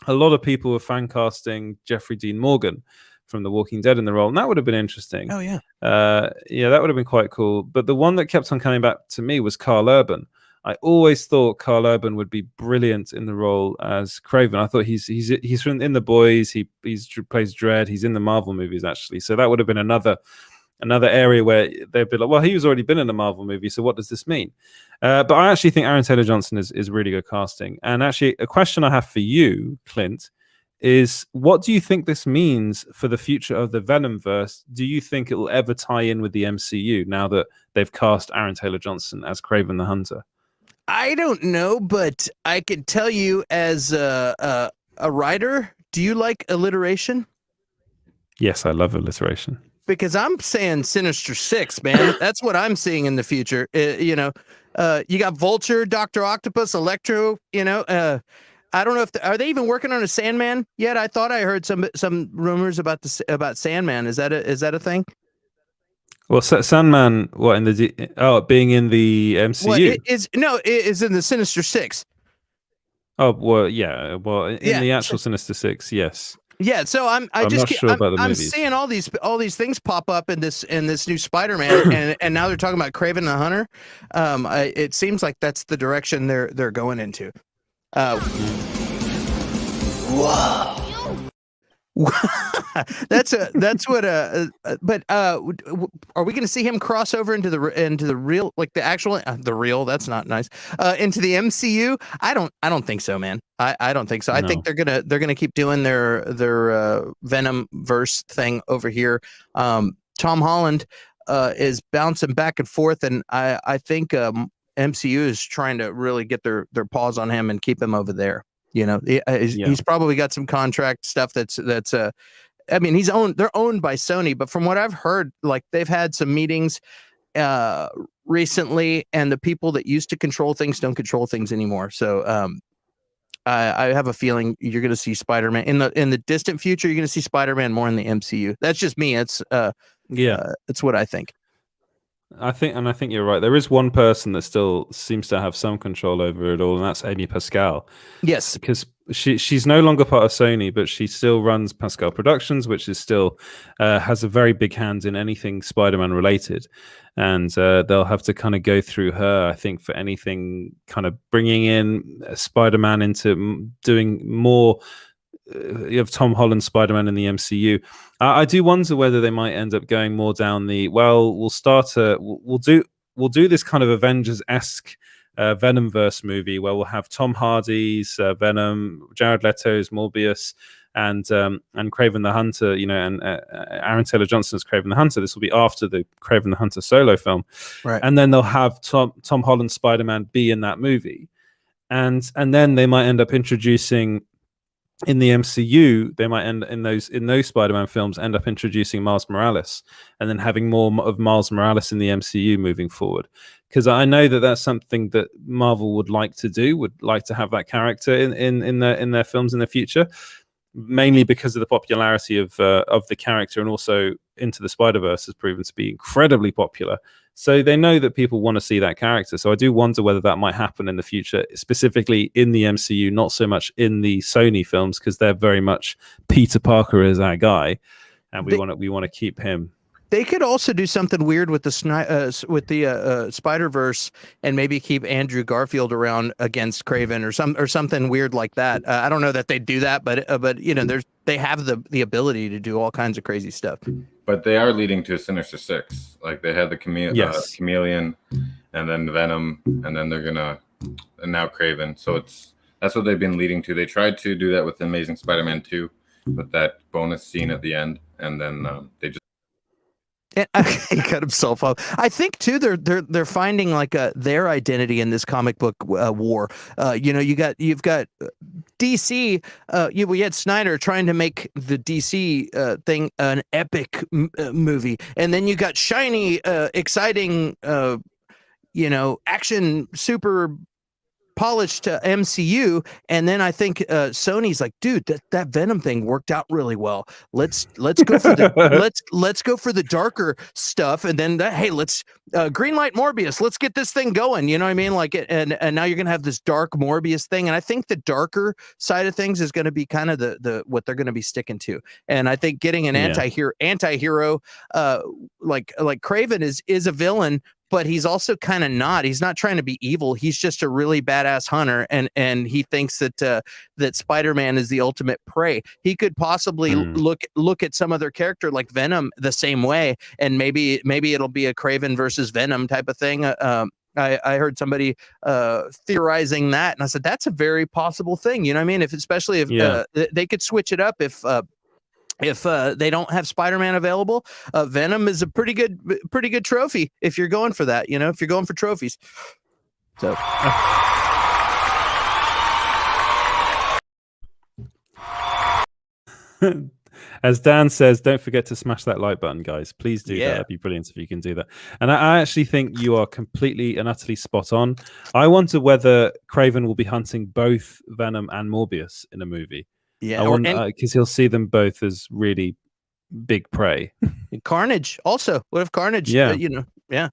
a lot of people were fan casting Jeffrey Dean Morgan from The Walking Dead in the role, and that would have been interesting. Oh yeah, that would have been quite cool. But the one that kept on coming back to me was Karl Urban. I always thought Karl Urban would be brilliant in the role as Kraven. I thought he's in The Boys. He plays Dredd. He's in the Marvel movies actually. So that would have been another area where they'd be like, well, he's already been in a Marvel movie, so what does this mean? But I actually think Aaron Taylor Johnson is really good casting. And actually, a question I have for you, Clint, is what do you think this means for the future of the Venomverse? Do you think it will ever tie in with the MCU now that they've cast Aaron Taylor Johnson as Kraven the Hunter? I don't know, but I could tell you as a writer, do you like alliteration? Yes, I love alliteration. Because I'm saying Sinister Six, man. That's what I'm seeing in the future. You got Vulture, Dr. Octopus, Electro. I don't know if are they even working on a Sandman yet? I thought I heard some rumors about Sandman. Is that a thing? Well, Sandman, what in the being in the MCU? Well, it is in the Sinister Six. Oh well, yeah. Well, in the actual Sinister Six, yes. Yeah, so I'm not sure about the I'm movies. seeing all these things pop up in this new Spider-Man, and now they're talking about Kraven the Hunter. It seems like that's the direction they're going into. Whoa. That's what but are we going to see him cross over into the real, like the actual the real, that's not nice, into the MCU? I don't think so, man. I don't think so. I think they're gonna keep doing their Venom verse thing over here. Tom Holland is bouncing back and forth, and I think MCU is trying to really get their paws on him and keep him over there. He's probably got some contract stuff that's I mean, they're owned by Sony, but from what I've heard, like they've had some meetings recently, and the people that used to control things don't control things anymore. So I have a feeling you're going to see Spider-Man in the distant future. You're going to see Spider-Man more in the MCU. That's just me. It's what I think. I think you're right. There is one person that still seems to have some control over it all, and that's Amy Pascal. Yes, because she's no longer part of Sony, but she still runs Pascal Productions, which is still has a very big hand in anything Spider-Man related, and they'll have to kind of go through her, I think, for anything kind of bringing in Spider-Man into doing more. You have Tom Holland Spider-Man in the MCU. I do wonder whether they might end up going more down the we'll do this kind of Avengers-esque Venomverse movie where we'll have Tom Hardy's Venom, Jared Leto's Morbius, and Kraven the Hunter, and Aaron Taylor Johnson's Kraven the Hunter. This will be after the Kraven the Hunter solo film, right? And then they'll have Tom Holland Spider-Man be in that movie, and then they might end up introducing. In the MCU, they might end in those Spider-Man films end up introducing Miles Morales, and then having more of Miles Morales in the MCU moving forward. Because I know that that's something that Marvel would like to do, would like to have that character in their films in the future, mainly because of the popularity of the character, and also Into the Spider-Verse has proven to be incredibly popular. So they know that people want to see that character. So I do wonder whether that might happen in the future, specifically in the MCU, not so much in the Sony films, because they're very much Peter Parker is our guy, and we want to keep him. They could also do something weird with the Spider-Verse, and maybe keep Andrew Garfield around against Kraven or something weird like that. I don't know that they do that, but they have the ability to do all kinds of crazy stuff. But they are leading to a Sinister Six. Like they had the Chameleon, and then Venom, and then and now Kraven. So that's what they've been leading to. They tried to do that with Amazing Spider-Man 2, with that bonus scene at the end, and then they just. He cut himself off. I think too they're finding like their identity in this comic book war. You've got DC. We had Snyder trying to make the DC thing an epic movie, and then you got shiny, exciting, action, super polished MCU, and then I think Sony's like, dude, that Venom thing worked out really well. Let's go for the let's go for the darker stuff, and then let's greenlight Morbius. Let's get this thing going. You know what I mean? Like, and now you're gonna have this dark Morbius thing, and I think the darker side of things is going to be kind of the what they're going to be sticking to. And I think getting an anti-hero like Kraven is a villain, but he's also kind of not. He's not trying to be evil. He's just a really badass hunter, and he thinks that Spider-Man is the ultimate prey. He could possibly look at some other character like Venom the same way, and maybe it'll be a Kraven versus Venom type of thing. I heard somebody theorizing that, and I said that's a very possible thing. You know what I mean? Especially if they could switch it up if they don't have Spider-Man available. Venom is a pretty good trophy if you're going for that, if you're going for trophies. So As Dan says, don't forget to smash that like button, guys. Please do that. Yeah. That'd be brilliant if you can do that. And I actually think you are completely and utterly spot on. I wonder whether Kraven will be hunting both Venom and Morbius in a movie. Yeah, I wonder because he'll see them both as really big prey. Carnage also. What if Carnage? Yeah. Yeah.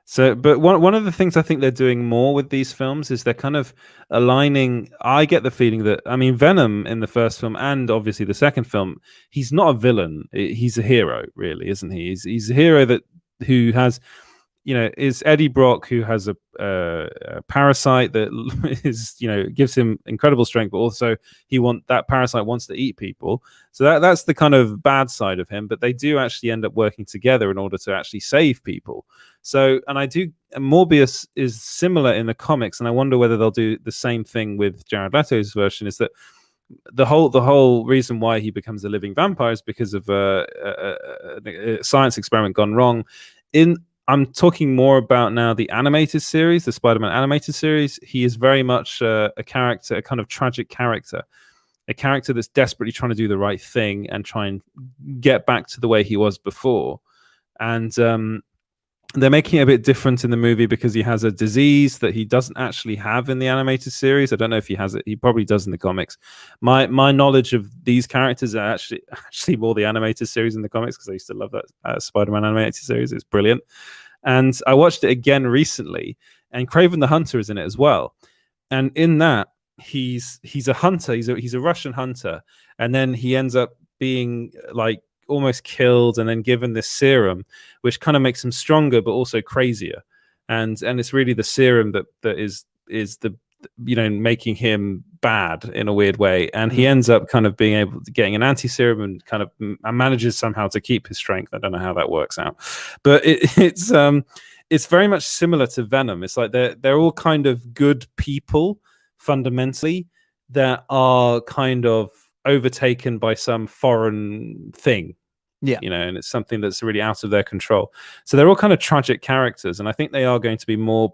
So, but one of the things I think they're doing more with these films is they're kind of aligning. I get the feeling that, I mean, Venom in the first film and obviously the second film, he's not a villain. He's a hero, really, isn't he? He's a hero who has, is Eddie Brock, who has a parasite that is, gives him incredible strength, but also that parasite wants to eat people. So that's the kind of bad side of him. But they do actually end up working together in order to actually save people. So, and Morbius is similar in the comics, and I wonder whether they'll do the same thing with Jared Leto's version. Is that the whole reason why he becomes a living vampire is because of a science experiment gone wrong. I'm talking more about now the animated series, the Spider-Man animated series. He is very much a character, a kind of tragic character, a character that's desperately trying to do the right thing and try and get back to the way he was before. And they're making it a bit different in the movie because he has a disease that he doesn't actually have in the animated series. I don't know if he has it. He probably does in the comics. My knowledge of these characters are actually more the animated series in the comics, because I used to love that Spider-Man animated series. It's brilliant. And I watched it again recently, and Kraven the Hunter is in it as well. And in that, he's a hunter. He's a Russian hunter, and then he ends up being like almost killed and then given this serum which kind of makes him stronger but also crazier, and it's really the serum that is the making him bad in a weird way, and he ends up kind of being able to getting an anti-serum and kind of manages somehow to keep his strength. I don't know how that works out, but it's very much similar to Venom. It's like they're all kind of good people fundamentally that are kind of overtaken by some foreign thing, and it's something that's really out of their control. So they're all kind of tragic characters, and I think they are going to be more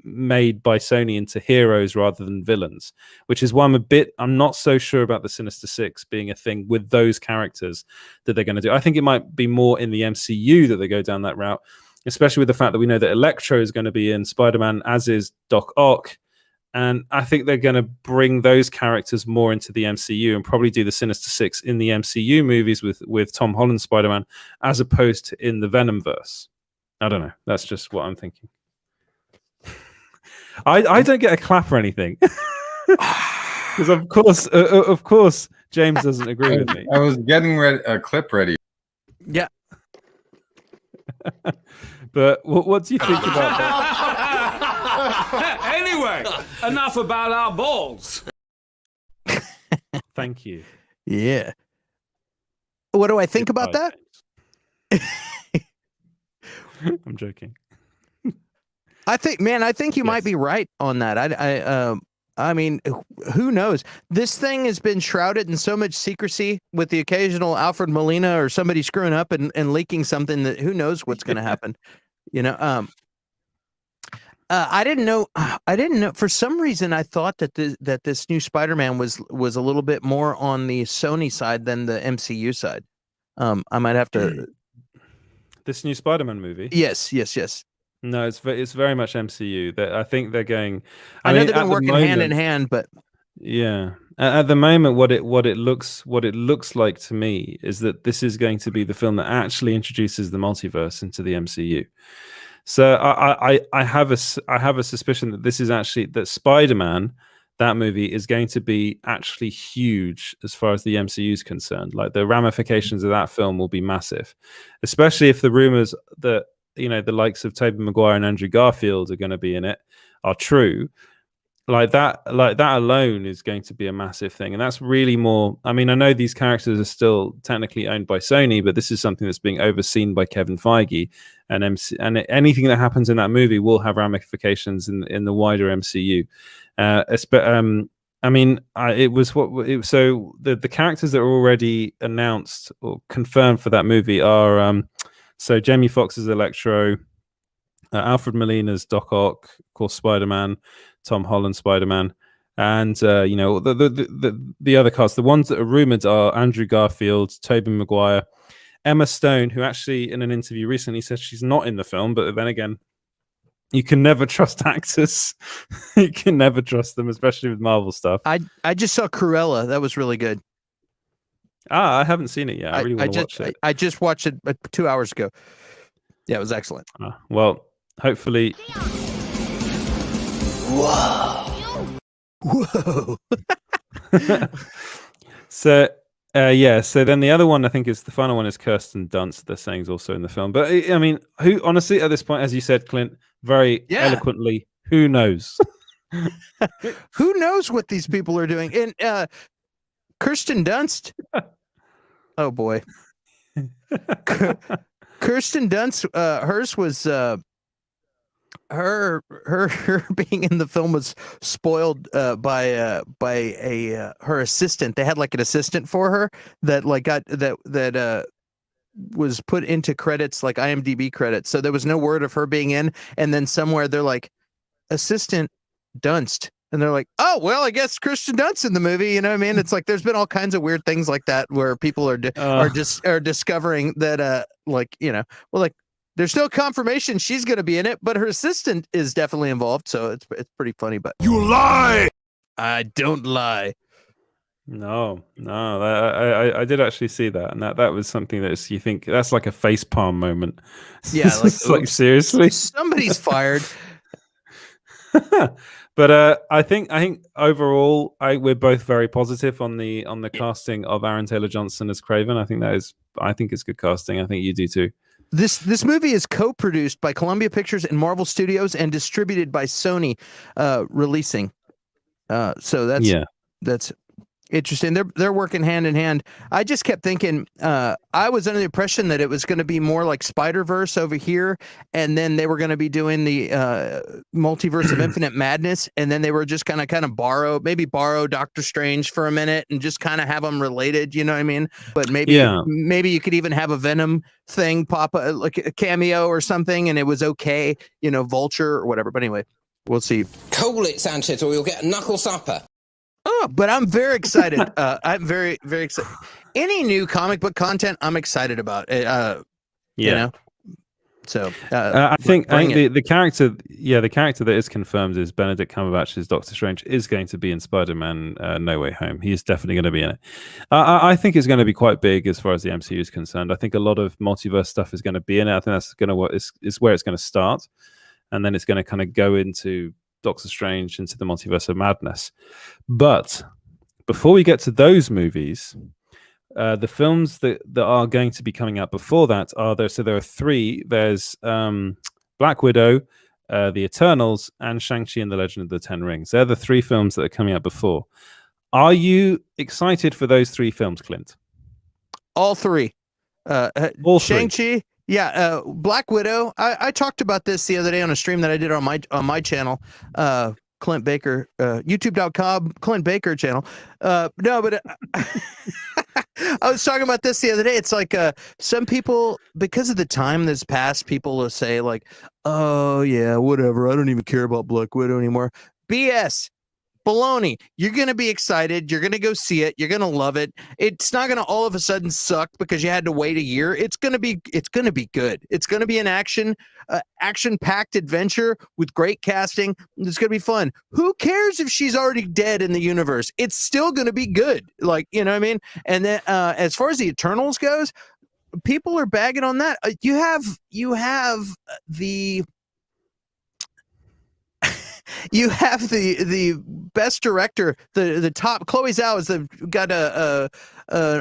made by Sony into heroes rather than villains, which is why I'm not so sure about the Sinister Six being a thing with those characters that they're going to do. I think it might be more in the MCU that they go down that route, especially with the fact that we know that Electro is going to be in Spider-Man, as is Doc Ock. And I think they're going to bring those characters more into the MCU and probably do the Sinister Six in the MCU movies with Tom Holland's Spider-Man, as opposed to in the Venomverse. I don't know. That's just what I'm thinking. I don't get a clap or anything. Because of course, James doesn't agree with me. I was getting a clip ready. Yeah. But what do you think about that? Anyway, enough about our balls. Thank you. Yeah. What do I think about that? I'm joking. I think you might be right on that. I mean, who knows? This thing has been shrouded in so much secrecy, with the occasional Alfred Molina or somebody screwing up and leaking something, that who knows what's going to happen. I didn't know. For some reason, I thought that this new Spider-Man was a little bit more on the Sony side than the MCU side. I might have to. This new Spider-Man movie. Yes. No, it's very much MCU. I think they're going. I know they've been working hand in hand, but yeah, at the moment, what it looks like to me is that this is going to be the film that actually introduces the multiverse into the MCU. So I have a suspicion that this is actually that Spider-Man, that movie, is going to be actually huge as far as the MCU is concerned. Like, the ramifications of that film will be massive, especially if the rumors that the likes of Tobey Maguire and Andrew Garfield are going to be in it are true. Like that alone is going to be a massive thing, and that's really more. I mean, I know these characters are still technically owned by Sony, but this is something that's being overseen by Kevin Feige, and anything that happens in that movie will have ramifications in the wider MCU. I mean, so the characters that are already announced or confirmed for that movie are so Jamie Foxx's Electro, Alfred Molina's Doc Ock, of course Spider-Man, Tom Holland Spider-Man, And the other cast, the ones that are rumored are Andrew Garfield, Tobey Maguire, Emma Stone, who actually in an interview recently said she's not in the film, but then again, you can never trust actors. You can never trust them, especially with Marvel stuff. I just saw Cruella. That was really good. I haven't seen it yet. I really want to watch it. I just watched it 2 hours ago. Yeah, it was excellent. Well, hopefully. Whoa. So then the other one I think is the final one is Kirsten Dunst. They're saying is also in the film, but I mean, who honestly at this point, as you said, Clint, very eloquently, who knows? Who knows what these people are doing? And Kirsten Dunst. Oh boy, Kirsten Dunst. Hers was her being in the film was spoiled by her assistant. They had like an assistant for her that like got that was put into credits, like IMDb credits. So there was no word of her being in, and then somewhere they're like, assistant Dunst. And they're like, oh, well, I guess Kirsten Dunst in the movie. You know what I mean? It's like there's been all kinds of weird things like that where people are discovering that, like there's no confirmation she's going to be in it, but her assistant is definitely involved. So it's pretty funny. But You lie! I don't lie. No, I did actually see that, and that was something that you think that's like a facepalm moment. Yeah, like seriously, somebody's fired. But I think overall, we're both very positive on the casting of Aaron Taylor Johnson as Kraven. I think it's good casting. I think you do too. This movie is co-produced by Columbia Pictures and Marvel Studios and distributed by Sony releasing. So that's interesting. They're working hand in hand. I just kept thinking, I was under the impression that it was going to be more like Spider-Verse over here, and then they were going to be doing the multiverse of infinite madness, and then they were just kind of borrow Doctor Strange for a minute and just kind of have them related, you know what I mean? But maybe you could even have a Venom thing pop like a cameo or something, and it was okay, Vulture or whatever. But anyway, we'll see. Call it, Sanchez, or you'll get a knuckle supper. Oh, but I'm very excited. I'm very, very excited. Any new comic book content, I'm excited about. So I think the character, the character that is confirmed is Benedict Cumberbatch's Doctor Strange is going to be in Spider-Man No Way Home. He is definitely going to be in it. I think it's going to be quite big as far as the MCU is concerned. I think a lot of multiverse stuff is going to be in it. I think that's going to is where it's going to start, and then it's going to kind of go into Doctor Strange into the Multiverse of Madness. But before we get to those movies, the films that are going to be coming out before that are there. So there are three. There's Black Widow, The Eternals, and Shang-Chi and the Legend of the Ten Rings. They're the three films that are coming out before. Are you excited for those three films, Clint? All three. All Shang-Chi. Yeah, Black Widow. I talked about this the other day on a stream that I did on my channel, Clint Baker, YouTube.com Clint Baker channel. No, but I was talking about this the other day. It's like some people, because of the time that's passed, people will say like, "Oh yeah, whatever. I don't even care about Black Widow anymore." BS. Baloney. You're going to be excited. You're going to go see it. You're going to love it. It's not going to all of a sudden suck because you had to wait a year. It's going to be good. It's going to be an action-packed adventure with great casting. It's going to be fun. Who cares if she's already dead in the universe? It's still going to be good. Like, you know what I mean? And then as far as the Eternals goes, people are bagging on that. You have the you have the best director, the top. Chloe Zhao is got an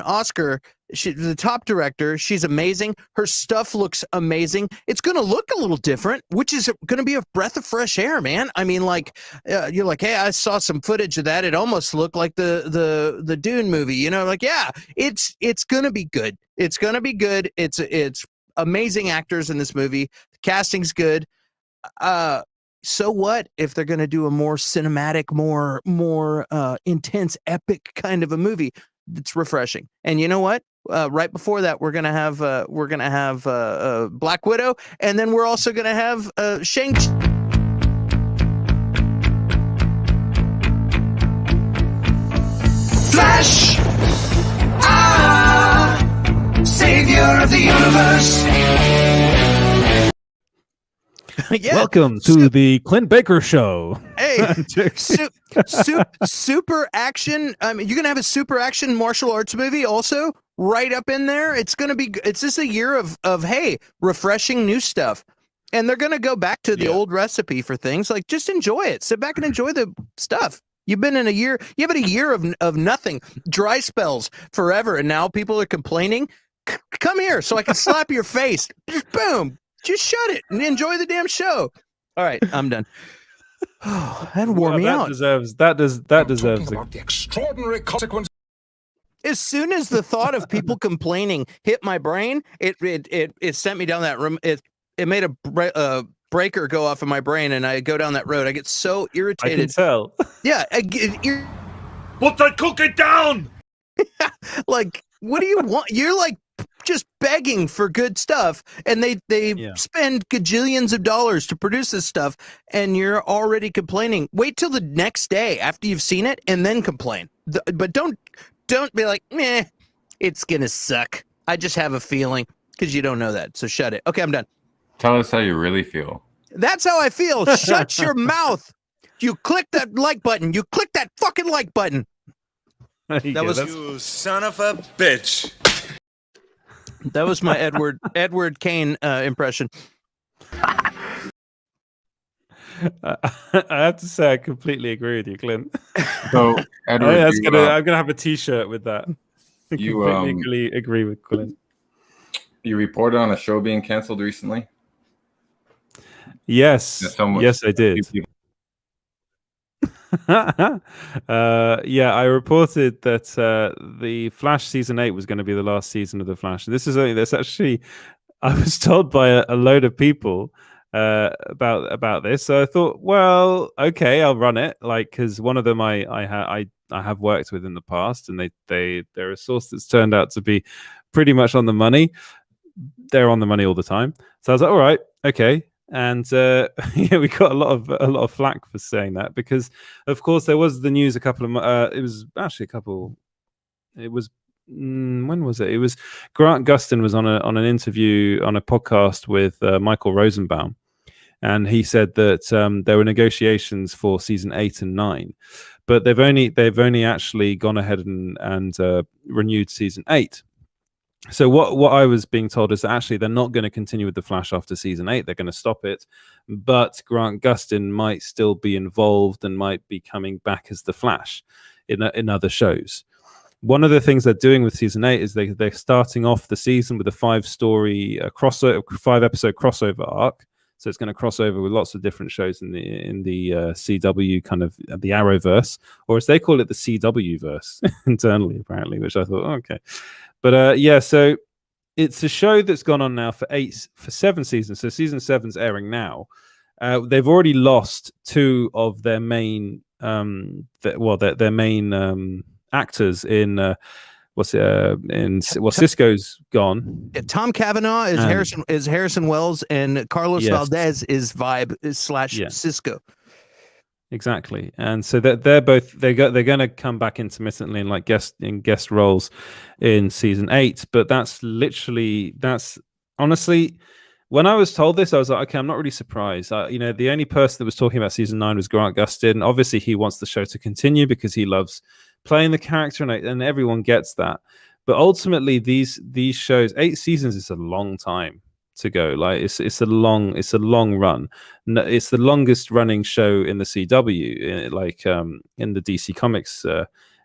Oscar. She's the top director. She's amazing. Her stuff looks amazing. It's going to look a little different, which is going to be a breath of fresh air, man. I mean, like you're like, hey, I saw some footage of that. It almost looked like the Dune movie. You know, like it's going to be good. It's going to be good. It's amazing actors in this movie. The casting's good. So what if they're going to do a more cinematic, more intense, epic kind of a movie? It's refreshing. And you know what? Right before that, we're gonna have Black Widow, and then we're also gonna have Shang-Chi. of the universe. Yeah. Welcome to the Clint Baker Show. Hey, super action. I mean, you're gonna have a super action martial arts movie also right up in there. It's just a year of hey, refreshing new stuff, and they're gonna go back to the old recipe for things. Like, just enjoy it. Sit back and enjoy the stuff. You've been in a year. You have a year of nothing, dry spells forever, and now people are complaining. Come here, so I can slap your face. Just boom. Just shut it and enjoy the damn show. All right, I'm done. Oh, that wore me out. That deserves About the extraordinary consequence. As soon as the thought of people complaining hit my brain, it sent me down that room. It made a breaker go off in my brain, and I go down that road. I get so irritated. I can tell. Yeah, Put the cookie down. like, what do you want? You're like just begging for good stuff, and they spend gajillions of dollars to produce this stuff, and you're already complaining. Wait till the next day after you've seen it, and then complain. But don't be like, meh, it's gonna suck. I just have a feeling, because you don't know that. So shut it. Okay, I'm done. Tell us how you really feel. That's how I feel. Shut your mouth. You click that like button. You click that fucking like button. You son of a bitch. That was my Edward Kane impression. I have to say, I completely agree with you, Clint. So, Edward, I'm gonna have a T-shirt with that. I You, completely agree with Clint. You reported on a show being canceled recently. Yes, yes, I did. Yeah, I reported that the Flash season 8 was going to be the last season of the Flash. This is that's actually, I was told by a load of people about this. So I thought, well, okay, I'll run it. Like, because one of them I have worked with in the past, and they're a source that's turned out to be pretty much on the money. They're on the money all the time. So I was like, all right, okay. And yeah, we got a lot of flack for saying that, because of course there was the news a couple of it was actually a couple, it was when was it? It was Grant Gustin was on an interview on a podcast with Michael Rosenbaum, and he said that there were negotiations for season 8 and 9, but they've only actually gone ahead and renewed season 8. So what I was being told is that actually they're not going to continue with the Flash after season 8. They're going to stop it, but Grant Gustin might still be involved and might be coming back as the Flash in other shows. One of the things they're doing with season 8 is they're starting off the season with a 5-story crossover, 5-episode crossover arc. So it's going to cross over with lots of different shows in the CW, kind of the Arrowverse, or as they call it, the CW verse internally, apparently, which I thought, okay. But yeah, so it's a show that's gone on now for 7 seasons. So season 7's airing now. They've already lost 2 of their main, their main actors in Cisco's gone. Yeah, Tom Cavanaugh is Harrison Wells, and Carlos Valdez is Vibe / Cisco. Exactly, and so they're going to come back intermittently in like guest roles in season 8. But that's honestly, when I was told this, I was like, okay, I'm not really surprised. The only person that was talking about season 9 was Grant Gustin. Obviously, he wants the show to continue because he loves playing the character, and everyone gets that. But ultimately, these shows, 8 seasons is a long time to go. Like it's a long run. It's the longest running show in the CW, like in the DC Comics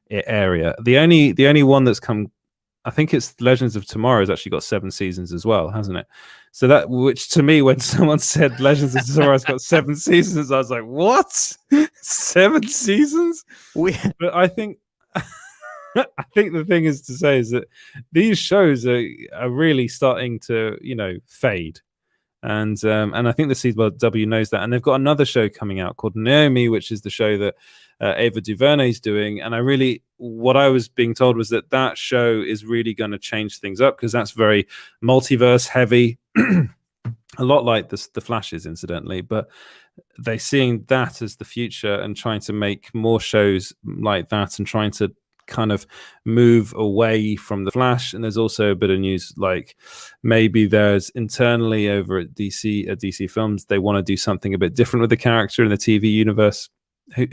area. The only one that's come, I think it's Legends of Tomorrow, has actually got 7 seasons as well, hasn't it? So that, which to me, when someone said Legends of Tomorrow's got 7 seasons, I was like, what? 7 seasons? But I think I think the thing is to say is that these shows are really starting to, fade. And I think the CW knows that. And they've got another show coming out called Naomi, which is the show that Ava DuVernay is doing. And what I was being told was that show is really going to change things up, because that's very multiverse heavy, a lot like the Flash is, incidentally. But they're seeing that as the future and trying to make more shows like that, and trying to kind of move away from the Flash. And there's also a bit of news like maybe there's internally over at DC Films, they want to do something a bit different with the character in the TV universe.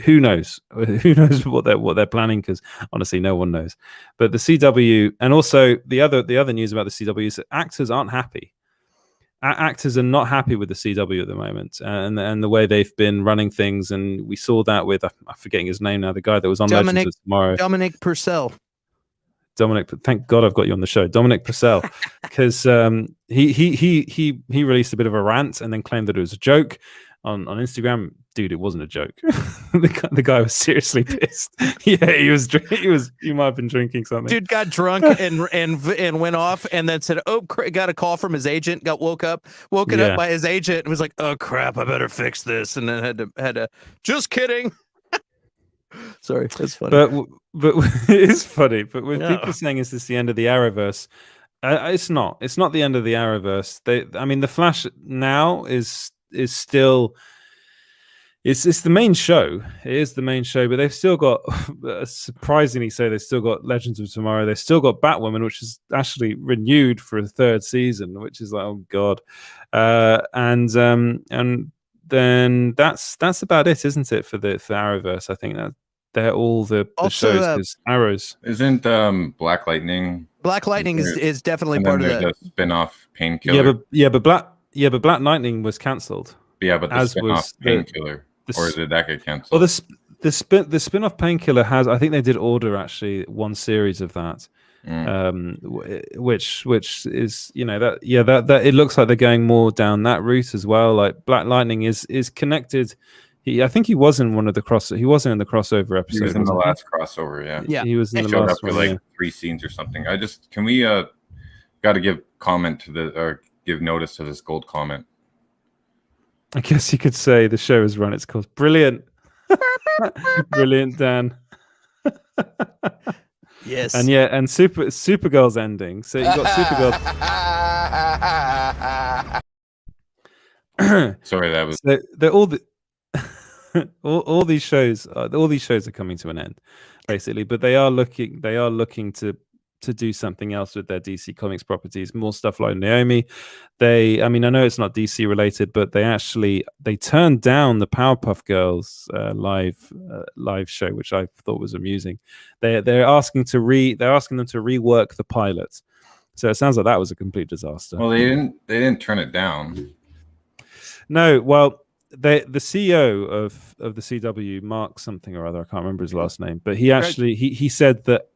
Who knows? Who knows what they're planning? Because honestly, no one knows. But the CW, and also the other news about the CW is that actors aren't happy. Actors are not happy with the CW at the moment, and the way they've been running things. And we saw that with I'm forgetting his name now, the guy that was on Legends of Tomorrow, Dominic Purcell. Dominic, thank God I've got you on the show, Dominic Purcell, because he released a bit of a rant and then claimed that it was a joke on Instagram. Dude, it wasn't a joke. the guy was seriously pissed. Yeah, he might have been drinking something. Dude got drunk and went off, and then said, "Oh, got a call from his agent." Woken up by his agent, and was like, "Oh crap, I better fix this." And then had to. Just kidding. Sorry, that's funny. But it is funny. But with people saying, "Is this the end of the Arrowverse?" It's not. It's not the end of the Arrowverse. The Flash now is still. It's the main show. It is the main show, but they've still got, surprisingly so, they've still got Legends of Tomorrow. They've still got Batwoman, which is actually renewed for a third season, which is like, oh god. And then that's about it, isn't it, for Arrowverse? I think that they're all the shows. Because Arrows isn't Black Lightning. Black Lightning is definitely part of the spin-off Painkiller. But Black Lightning was cancelled. Yeah, but the spin-off Painkiller. Or did that get cancelled? Well, the spin-off Painkiller has. I think they did order actually one series of that, which is that it looks like they're going more down that route as well. Like Black Lightning is connected. I think he was in one of the He wasn't in the crossover episode. He was in the last crossover. Yeah, he was in the showed last up for one, 3 scenes or something. Can we got to give give notice to this gold comment. I guess you could say the show has run its course. Brilliant. Brilliant, Dan. Yes. And Supergirl's ending. So you got Supergirl. Sorry, that was they're all all these shows are coming to an end, basically, but they are looking to do something else with their DC Comics properties, more stuff like Naomi. I know it's not DC related, but they turned down the Powerpuff Girls live show, which I thought was amusing. They're asking them to rework the pilot. So it sounds like that was a complete disaster. Well, they didn't turn it down. No, well, the CEO of the CW, Mark something or other, I can't remember his last name, but he actually he said that.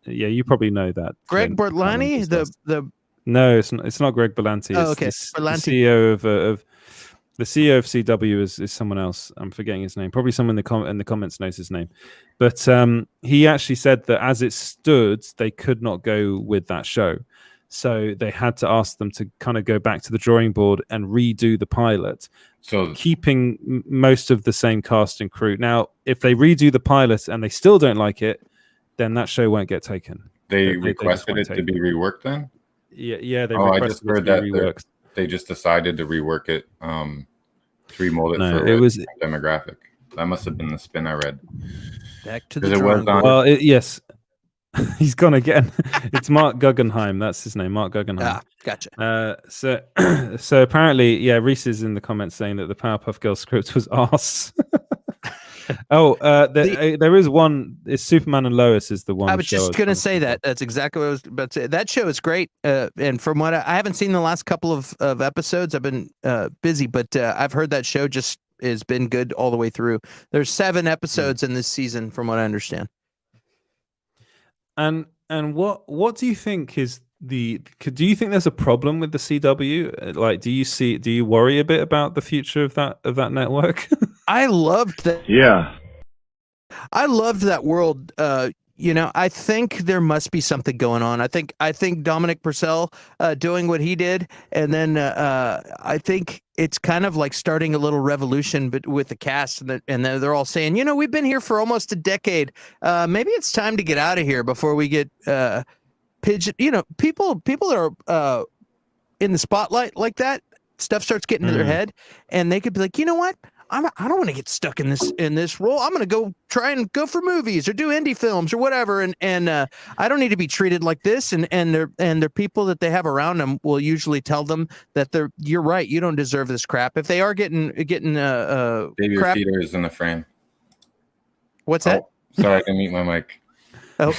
Yeah, you probably know that. Greg Berlanti, No, it's not Greg Berlanti. Oh, okay. The CEO of CW is someone else. I'm forgetting his name. Probably someone in the comments knows his name. But he actually said that as it stood, they could not go with that show. So they had to ask them to kind of go back to the drawing board and redo the pilot. So keeping most of the same cast and crew. Now, if they redo the pilot and they still don't like it, then that show won't get taken. They requested it to be reworked then? Yeah. I just heard that they just decided to rework it, to remold it for a different demographic. That must have been the spin I read. Back to the drawing board. Well, yes. He's gone again. It's Mark Guggenheim. That's his name, Mark Guggenheim. Gotcha. So apparently, Reese is in the comments saying that the Powerpuff Girls script was arse. There is one. It's Superman and Lois is the one. I was just going to say that. That's exactly what I was about to say. That show is great. And from what I haven't seen the last couple of episodes, I've been busy, but I've heard that show just has been good all the way through. There's 7 episodes in this season, from what I understand. And what do you think is do you think there's a problem with the CW? Like, do you worry a bit about the future of that network? I loved that. Yeah. I loved that world. I think there must be something going on. I think Dominic Purcell doing what he did, and then I think it's kind of like starting a little revolution, but with the cast, and they're all saying, we've been here for almost a decade. Maybe it's time to get out of here before we get pigeon. People that are in the spotlight like that, stuff starts getting to their head, and they could be like, you know what? I don't want to get stuck in this role. I'm going to try and go for movies or do indie films or whatever. And I don't need to be treated like this. And their people that they have around them will usually tell them that you're right. You don't deserve this crap. If they are getting Baby crap, feeders in the frame. What's that? Sorry, I didn't mute my mic. Oh.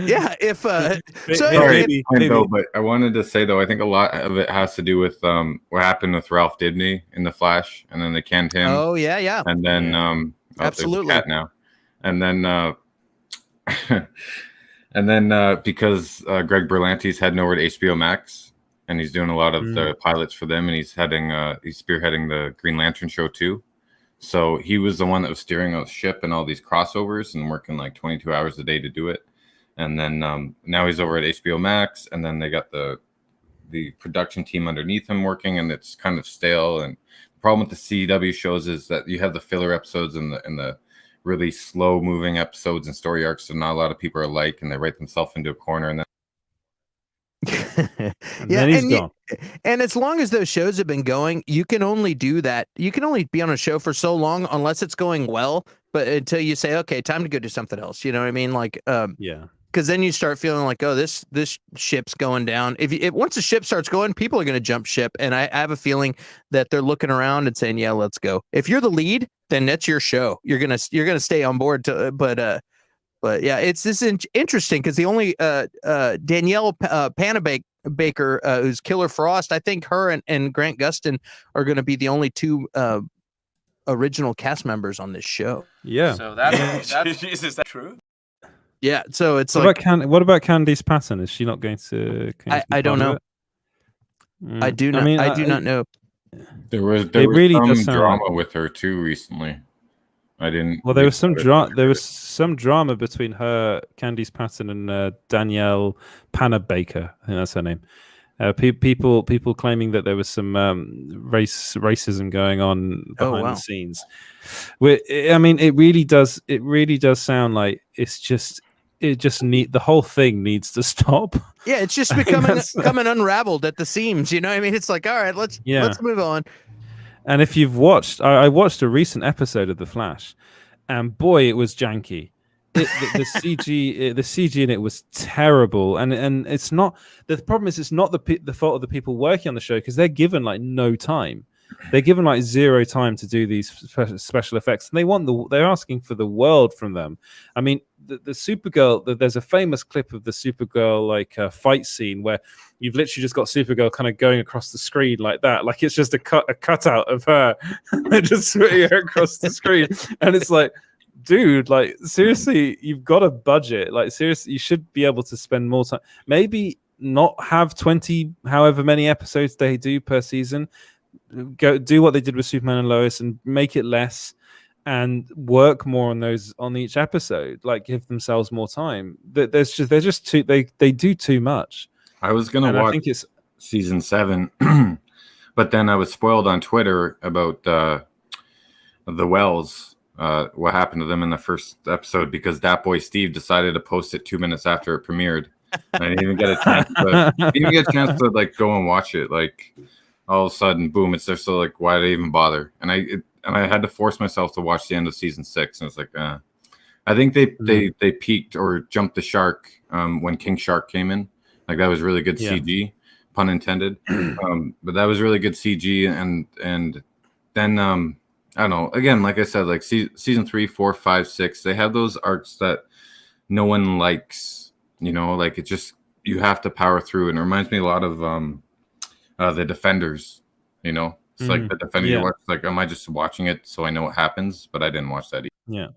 Yeah. If so, sorry, but I wanted to say though, I think a lot of it has to do with what happened with Ralph Dibny in The Flash, and then they canned him. Oh yeah. And then absolutely. Cat now, and then and then because Greg Berlanti's heading over to HBO Max, and he's doing a lot of the pilots for them, and he's spearheading the Green Lantern show too. So he was the one that was steering the ship and all these crossovers and working like 22 hours a day to do it. And then now he's over at HBO Max, and then they got the production team underneath him working, and it's kind of stale. And the problem with the CW shows is that you have the filler episodes and the really slow moving episodes and story arcs that not a lot of people are like, and they write themselves into a corner, and then then he's gone. And as long as those shows have been going, you can only do that. You can only be on a show for so long unless it's going well. But until you say, okay, time to go do something else. You know what I mean? Like, yeah. Because then you start feeling like, oh, this ship's going down. If once the ship starts going, people are going to jump ship, and I have a feeling that they're looking around and saying, yeah, let's go. If you're the lead, then that's your show. You're gonna stay on board. But yeah, it's this interesting because the only Danielle Panabaker, who's Killer Frost, I think her and Grant Gustin are going to be the only two original cast members on this show. Yeah. So that's is that true? Yeah. So it's what about Candice Patton? Is she not going to? I don't know. I do not. I do not know. There was really some drama with her too recently. I didn't. Well, there was some drama. There was some drama between her, Candice Patton, and Danielle Panabaker. I think that's her name. People claiming that there was some racism going on behind the scenes. I mean, it really does sound like the whole thing needs to stop. Yeah, it's just becoming unraveled at the seams. You know what I mean? It's like, all right, let's move on. And if you've watched, I watched a recent episode of The Flash, and boy, it was janky. The CG in it was terrible, and it's not. The problem is, it's not the fault of the people working on the show, because they're given like no time. They're given like zero time to do these special effects, and they're asking for the world from them. I mean, the Supergirl. There's a famous clip of the Supergirl fight scene where you've literally just got Supergirl kind of going across the screen like that, like it's just a cutout of her. They're just switching her across the screen, and it's like, dude, like seriously, you've got a budget. Like seriously, you should be able to spend more time. Maybe not have 20, however many episodes they do per season. Go do what they did with Superman and Lois and make it less, and work more on each episode. Like give themselves more time. They're just too. They do too much. I was gonna watch season 7, but then I was spoiled on Twitter about the Wells. What happened to them in the first episode, because that boy Steve decided to post it 2 minutes after it premiered. I didn't even get a chance to like go and watch it. Like all of a sudden, boom! It's there. So like, why did I even bother? And I had to force myself to watch the end of season 6, and it's like, I think they peaked or jumped the shark when King Shark came in. Like that was really good CG, pun intended. But that was really good CG, and then I don't know. Again, like I said, like season 3, 4, 5, 6, they have those arcs that no one likes. You know, like it just you have to power through. And it reminds me a lot of the Defenders. You know, it's like the Defenders. You watch, like, am I just watching it so I know what happens? But I didn't watch that either. Yeah.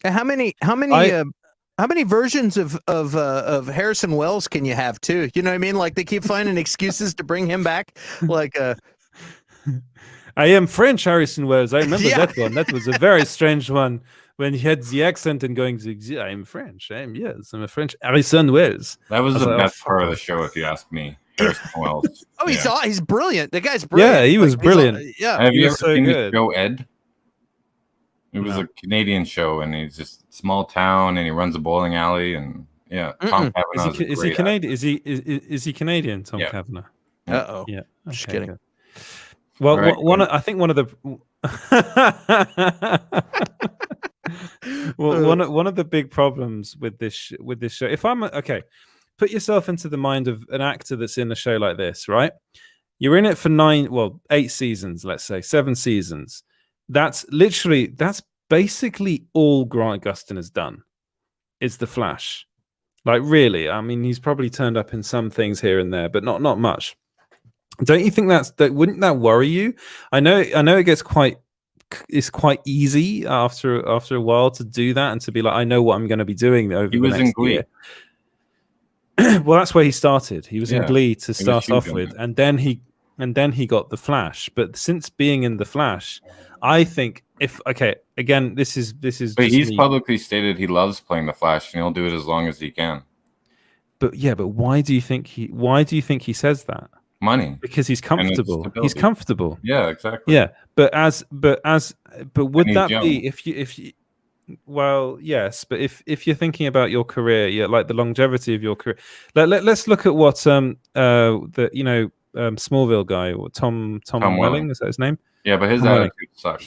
How many versions of Harrison Wells can you have too? You know what I mean? Like they keep finding excuses to bring him back. Like I am French Harrison Wells. I remember that one. That was a very strange one when he had the accent and going, I'm French. I'm a French Harrison Wells. That was the best part of the show, if you ask me. Harrison Wells. Oh, he's brilliant. The guy's brilliant. Yeah, he was brilliant. Have you ever seen the show Ed? It was a Canadian show, and he's just small town, and he runs a bowling alley, and Tom Cavanaugh is he Canadian? Is he Canadian? Tom Cavanaugh. Uh-oh. Yeah. Just kidding. Good. Well, Right, I think one of the one of the big problems with this show, if I'm okay, put yourself into the mind of an actor that's in a show like this, right? You're in it for 8 seasons, let's say 7 seasons. That's basically all Grant Gustin has done. Is the Flash. Like, really, I mean, he's probably turned up in some things here and there, but not much. Don't you think wouldn't that worry you? I know it gets it's quite easy after a while to do that and to be like, I know what I'm going to be doing over the next year. Well, that's where he started. He was in Glee to start off with, and then he got the Flash. But since being in the Flash, I think again, this is. But he's publicly stated he loves playing the Flash, and he'll do it as long as he can. But why do you think he says that? Money, because he's comfortable. He's comfortable. Yeah, exactly. Yeah, but would that be if you? Well, yes, but if you're thinking about your career, like the longevity of your career, let's look at what Smallville guy, or Tom Welling, is that his name? Yeah, but his attitude sucks.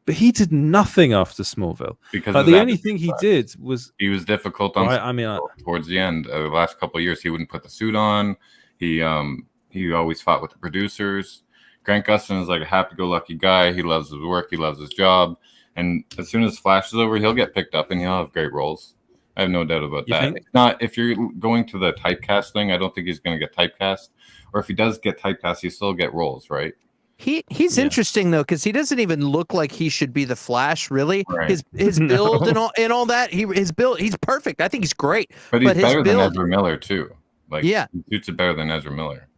But he did nothing after Smallville because the only thing he did was he was difficult towards the end. The last couple of years, he wouldn't put the suit on. He always fought with the producers. Grant Gustin is like a happy-go-lucky guy. He loves his work. He loves his job. And as soon as Flash is over, he'll get picked up and he'll have great roles. I have no doubt about that. It's not, if you're going to the typecast thing, I don't think he's going to get typecast. Or if he does get typecast, he'll still get roles, right? He's interesting though, because he doesn't even look like he should be the Flash. Really, right. His build and all that. His build, he's perfect. I think he's great. But he's better than Ezra Miller too. Like, he suits it better than Ezra Miller.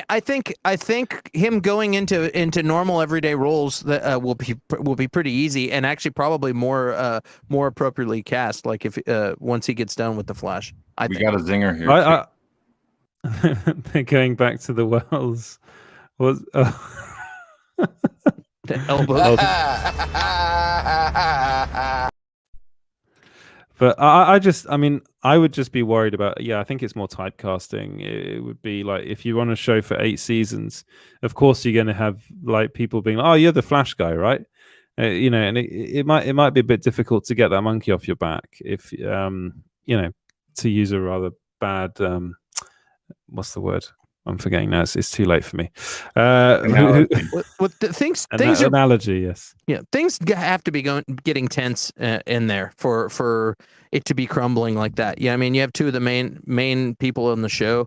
I think him going into normal everyday roles that will be pretty easy, and actually probably more appropriately cast. Like if once he gets done with the Flash, we got a zinger here. Going back to the Wells was. The elbow. But I would just be worried about. Yeah, I think it's more typecasting. It would be like if you run a show for 8 seasons, of course you're going to have like people being like, "Oh, you're the Flash guy, right?" And it might be a bit difficult to get that monkey off your back if to use a rather bad what's the word? I'm forgetting now. It's too late for me. Things analogy, yes. Yeah, things have to be getting tense in there for it to be crumbling like that. Yeah, I mean, you have 2 of the main people on the show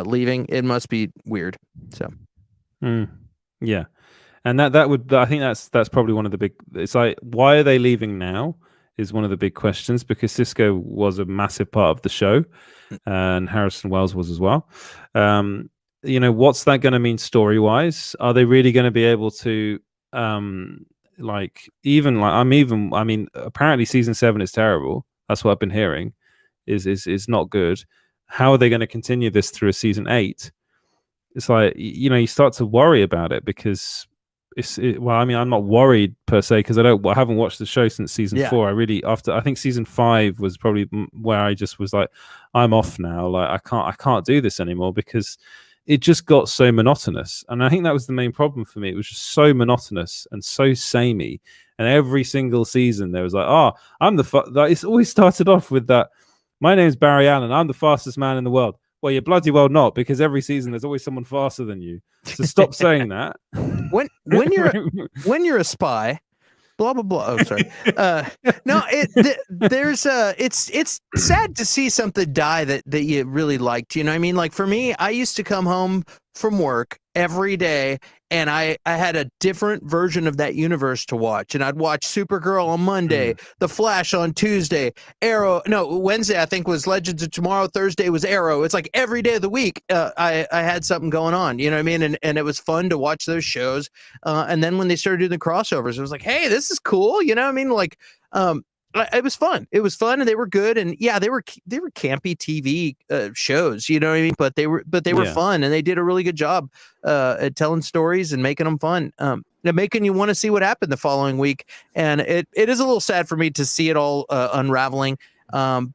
leaving. It must be weird. So, yeah, and that would, I think that's probably one of the big. It's like, why are they leaving now? Is one of the big questions, because Cisco was a massive part of the show, and Harrison Wells was as well. What's that going to mean story-wise? Are they really going to be able to, apparently season 7 is terrible. That's what I've been hearing, is not good. How are they going to continue this through a season 8? It's like, you start to worry about it, because I'm not worried per se, because I haven't watched the show since season 4. I think season 5 was probably where I just was like, I'm off now. Like I can't do this anymore, because it just got so monotonous. And I think that was the main problem for me. It was just so monotonous and so samey. And every single season there was like, I'm it's always started off with that. My name's Barry Allen. I'm the fastest man in the world. Well, you're bloody well not, because every season there's always someone faster than you. So stop saying that. When you're a spy, blah blah blah. Oh, sorry. It's sad to see something die that you really liked. You know what I mean? Like for me, I used to come home from work every day, and I had a different version of that universe to watch. And I'd watch Supergirl on Monday, The Flash on Tuesday, Wednesday I think was Legends of Tomorrow, Thursday was Arrow. It's like every day of the week I had something going on, you know what I mean? And it was fun to watch those shows. And then when they started doing the crossovers, it was like, hey, this is cool, you know what I mean? Like it was fun. It was fun, and they were good. And yeah, they were campy TV shows, you know what I mean? But they were fun, and they did a really good job at telling stories and making them fun, and making you want to see what happened the following week. And it is a little sad for me to see it all unraveling.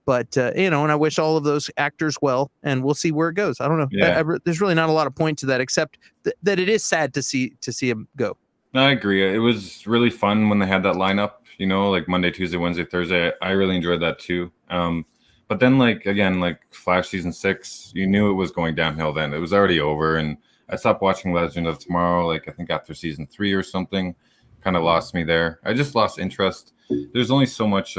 But and I wish all of those actors well, and we'll see where it goes. I don't know. Yeah. There's really not a lot of point to that, except that it is sad to see him go. I agree. It was really fun when they had that lineup, like Monday, Tuesday, Wednesday, Thursday. I really enjoyed that too. But then, like Flash season 6, you knew it was going downhill then. It was already over, and I stopped watching Legend of Tomorrow, I think after season 3 or something. Kind of lost me there. I just lost interest. There's only so much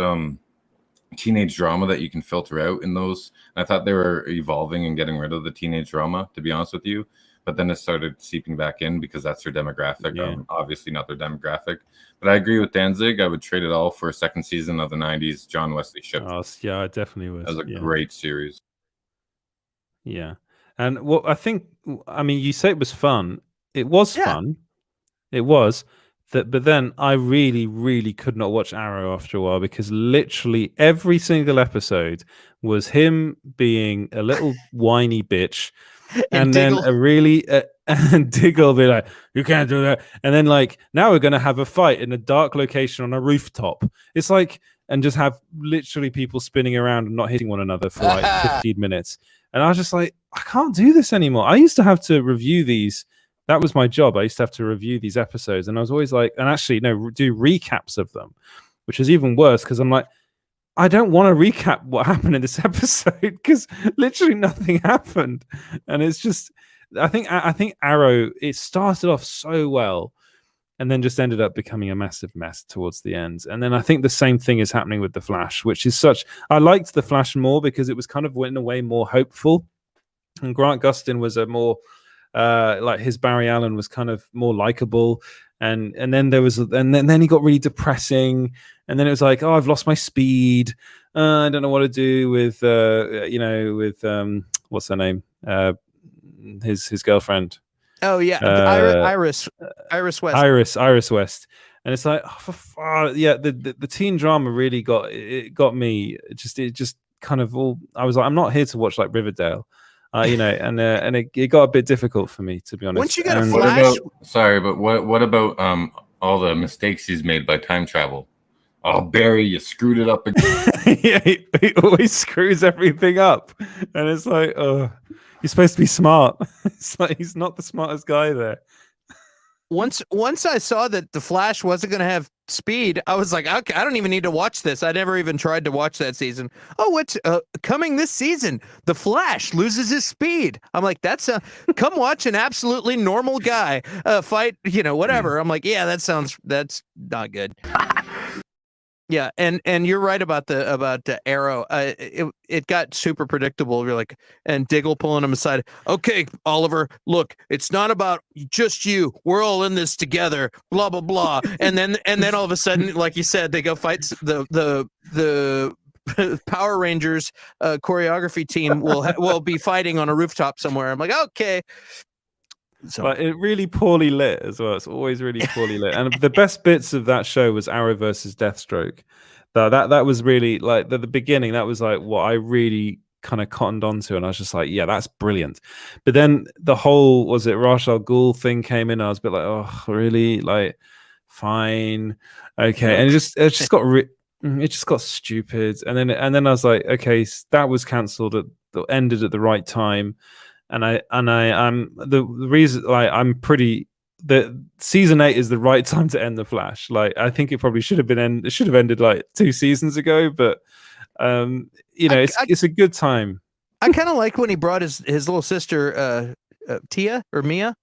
teenage drama that you can filter out in those. And I thought they were evolving and getting rid of the teenage drama, to be honest with you. But then it started seeping back in because that's their demographic. Yeah. Obviously not their demographic. But I agree with Danzig. I would trade it all for a second season of the 90s John Wesley ship. Oh, yeah, it definitely was. That was a great series. Yeah. And what you say it was fun. It was fun. It was. But then I really, really could not watch Arrow after a while because literally every single episode was him being a little whiny bitch. And then and Diggle be like, you can't do that. And then now we're going to have a fight in a dark location on a rooftop. It's and just have literally people spinning around and not hitting one another for 15 minutes. And I was just like, I can't do this anymore. I used to have to review these. That was my job. I used to have to review these episodes, and I was always do recaps of them, which is even worse because I'm like, I don't want to recap what happened in this episode because literally nothing happened. And it's just, I think Arrow, it started off so well and then just ended up becoming a massive mess towards the end. And then I think the same thing is happening with The Flash, which is I liked The Flash more because it was kind of in a way more hopeful. And Grant Gustin was a more, his Barry Allen was kind of more likable. And then then he got really depressing, and then it was like, oh, I've lost my speed. I don't know what to do with what's her name, his girlfriend. Oh yeah, Iris West. Iris West, and it's like, the teen drama really got me. It just kind of all. I was like, I'm not here to watch Riverdale. And it got a bit difficult for me, to be honest. Once you get a Flash, what about all the mistakes he's made by time travel? Oh, Barry, you screwed it up again. Yeah, he always screws everything up, and it's like, oh, you're supposed to be smart. It's like he's not the smartest guy there. Once I saw that the Flash wasn't going to have speed, I was like, okay, I don't even need to watch this. I never even tried to watch that season. Oh, what's coming this season? The Flash loses his speed. I'm like, that's come watch an absolutely normal guy fight, whatever. I'm like, yeah, that's not good. Yeah, and you're right about the Arrow. It got super predictable. You're like, and Diggle pulling him aside. Okay, Oliver, look, it's not about just you. We're all in this together. Blah blah blah. And then all of a sudden, like you said, they go fight the Power Rangers choreography team will be fighting on a rooftop somewhere. I'm like, okay. So. But it really poorly lit as well. It's always really poorly lit. And the best bits of that show was Arrow versus Deathstroke. That was really the beginning. That was what I really kind of cottoned onto, and I was just like, yeah, that's brilliant. But then the whole Ra's al Ghul thing came in. I was a bit like, oh, really? Fine, okay. And it just got stupid. And then I was like, okay, that was cancelled. Ended at the right time. And I'm the reason I'm pretty the season 8 is the right time to end the Flash. I think it probably should have ended 2 seasons ago, but it's a good time. I kind of like when he brought his little sister Tia or Mia,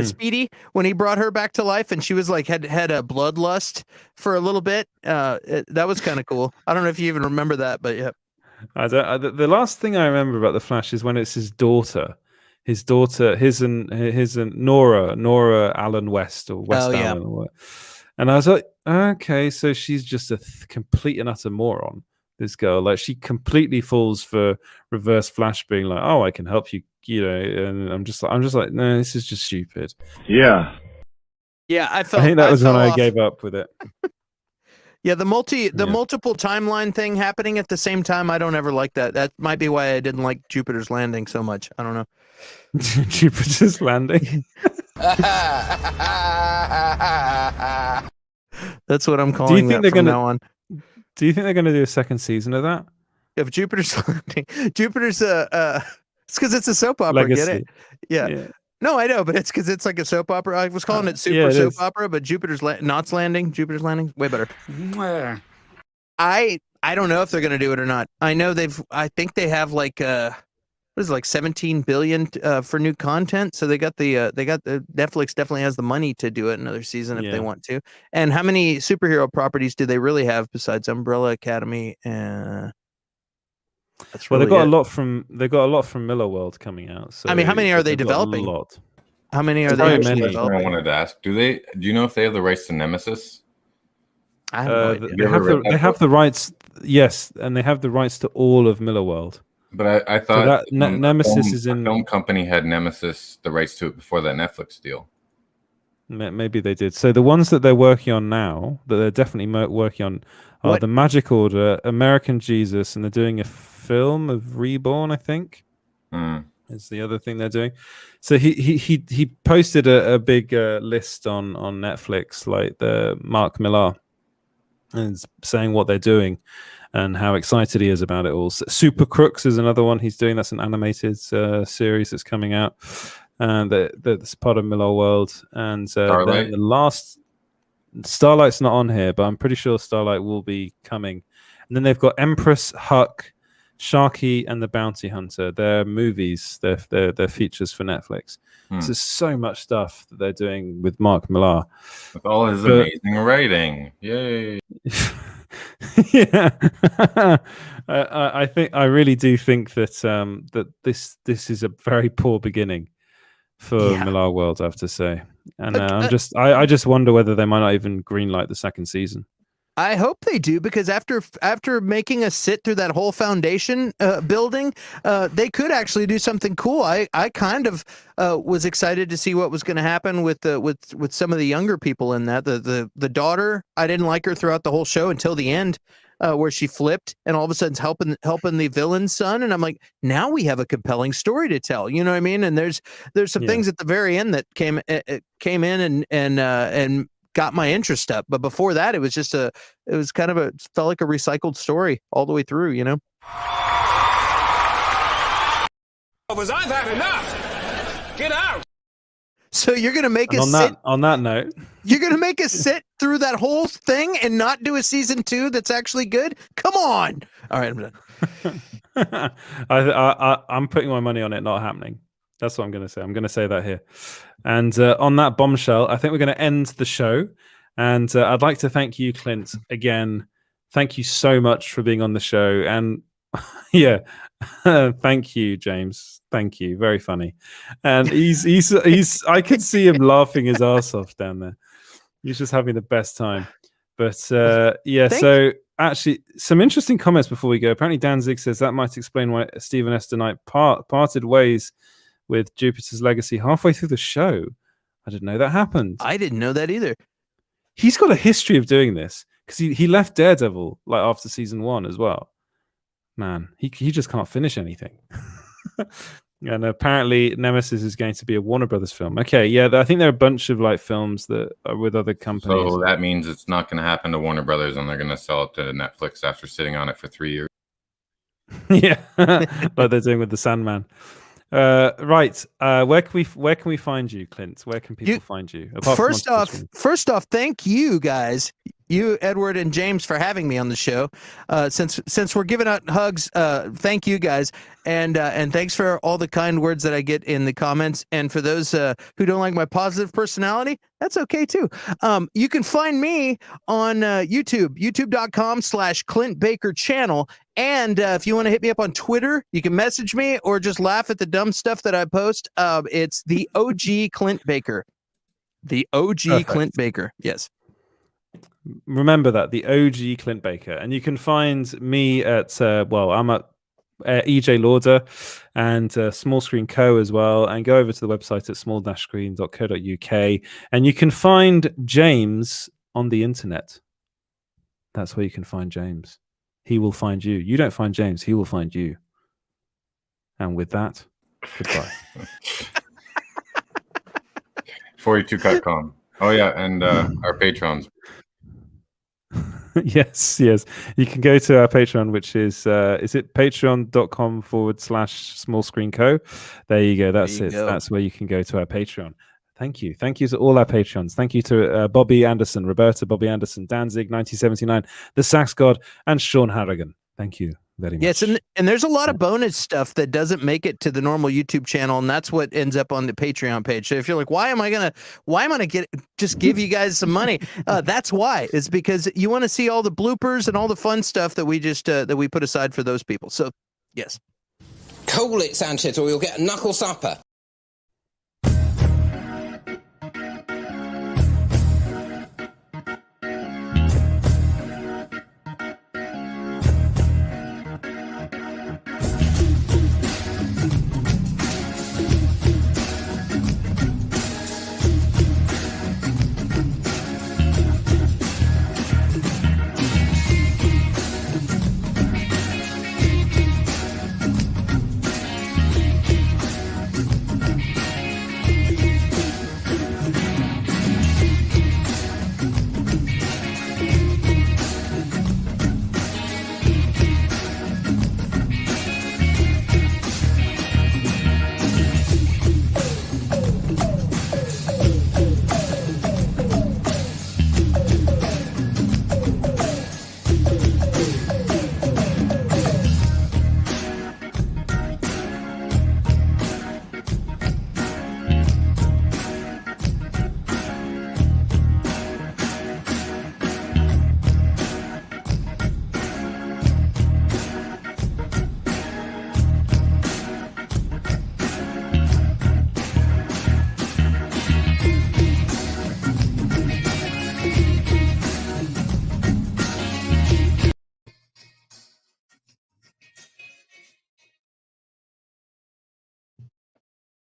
Speedy, when he brought her back to life, and she was had a bloodlust for a little bit. That was kind of cool. I don't know if you even remember that, but yeah. The last thing I remember about the Flash is when it's his daughter, Nora Allen West or West Allen, or what. And I was like, okay, so she's just a complete and utter moron. This girl, she completely falls for Reverse Flash being like, oh, I can help you, and I'm just like, no, this is just stupid. Yeah. Yeah, I think that was when I gave up with it. Yeah, the multiple timeline thing happening at the same time, I don't ever like that. That might be why I didn't like Jupiter's Landing so much. I don't know. Jupiter's Landing? That's what I'm calling that from now on. Do you think they're going to do a second season of that? If Jupiter's Landing, Jupiter's it's because it's a soap opera. Legacy. Get it? Yeah. No, I know, but it's because it's like a soap opera. I was calling it super it soap is. opera, but Knots Landing, Jupiter's Landing, way better. I don't know if they're going to do it or not. I know I think they have like what is it, like 17 billion for new content. So they got the Netflix definitely has the money to do it another season if they want to. And how many superhero properties do they really have besides Umbrella Academy? That's really they got a lot from Miller World coming out. So I mean, how many are they developing? A lot. How many are they actually I developing? wanted to ask. Do you know if they have the rights to Nemesis? I have no idea. They have the rights, yes, and they have the rights to all of Miller World. But I thought Nemesis is in. A film company had Nemesis the rights to it before that Netflix deal. Maybe they did. So the ones that they're working on now, that they're definitely working on, are the Magic Order, American Jesus, and they're doing a film of Reborn, I think. Is the other thing they're doing. So he posted a big list on Netflix, like the Mark Millar, and saying what they're doing and how excited he is about it all. Super Crooks is another one he's doing. That's an animated series that's coming out, and that's part of Miller World. And then the last, Starlight's not on here, but I'm pretty sure Starlight will be coming. And then they've got Empress, Huck, Sharky, and the Bounty Hunter. They're movies. They're features for Netflix. So there's so much stuff that they're doing with Mark Millar. With all his amazing writing. Yay. Yeah. I really do think that that this is a very poor beginning for Millar World, I have to say. And I just wonder whether they might not even greenlight the second season. I hope they do, because after making us sit through that whole foundation building, they could actually do something cool. I kind of was excited to see what was going to happen with some of the younger people in that. The daughter, I didn't like her throughout the whole show until the end, where she flipped and all of a sudden helping the villain's son, and I'm like, now we have a compelling story to tell. You know what I mean? And there's some things at the very end that came in and got my interest up, but before that, it was felt like a recycled story all the way through, you know. Was I've had enough. Get out. So you're gonna make us on that note, you're gonna make us sit through that whole thing and not do a season 2 that's actually good? Come on. All right, I'm done. I'm putting my money on it not happening. That's what I'm going to say. I'm going to say that here. And on that bombshell, I think we're going to end the show. And I'd like to thank you, Clint, again. Thank you so much for being on the show. And thank you, James. Thank you. Very funny. And he's I could see him laughing his ass off down there. He's just having the best time. But so actually, some interesting comments before we go. Apparently, Danzig says that might explain why Stephen Esther Knight parted ways with Jupiter's Legacy halfway through the show. I didn't know that happened. I didn't know that either. He's got a history of doing this, because he left Daredevil like after season 1 as well. Man, he just can't finish anything. And apparently Nemesis is going to be a Warner Brothers film. Okay, yeah, I think there are a bunch of like films that are with other companies. So that means it's not going to happen to Warner Brothers, and they're going to sell it to Netflix after sitting on it for 3 years. Yeah, like they're doing with the Sandman. Right. Where can we find you, Clint? Where can people find you? First off, thank you guys, you, Edward and James, for having me on the show. Since we're giving out hugs, thank you guys, and thanks for all the kind words that I get in the comments. And for those who don't like my positive personality, that's okay too. You can find me on YouTube, youtube.com/Clint Baker channel. And if you want to hit me up on Twitter, you can message me or just laugh at the dumb stuff that I post. It's the OG Clint Baker. The OG Perfect. Clint Baker. Yes. Remember that, the OG Clint Baker. And you can find me at, I'm at EJ Lauder and Small Screen Co. as well. And go over to the website at small-screen.co.uk. And you can find James on the internet. That's where you can find James. He will find you. You don't find James, he will find you. And with that, goodbye. 42.com. Oh, yeah, and our patrons. Yes. You can go to our Patreon, which is it patreon.com/small screen co. There you go. That's it. That's where you can go to our Patreon. Thank you to all our Patreons. Thank you to Bobby Anderson, Roberta, Bobby Anderson, Danzig 1979, the Sax God, and Sean Harrigan. Thank you very much. Yes, and there's a lot of bonus stuff that doesn't make it to the normal YouTube channel, and that's what ends up on the Patreon page. So if you're like, why am I gonna just give you guys some money? That's why. It's because you want to see all the bloopers and all the fun stuff that we just that we put aside for those people. So yes. Call it, Sanchez, or you'll get a knuckle supper.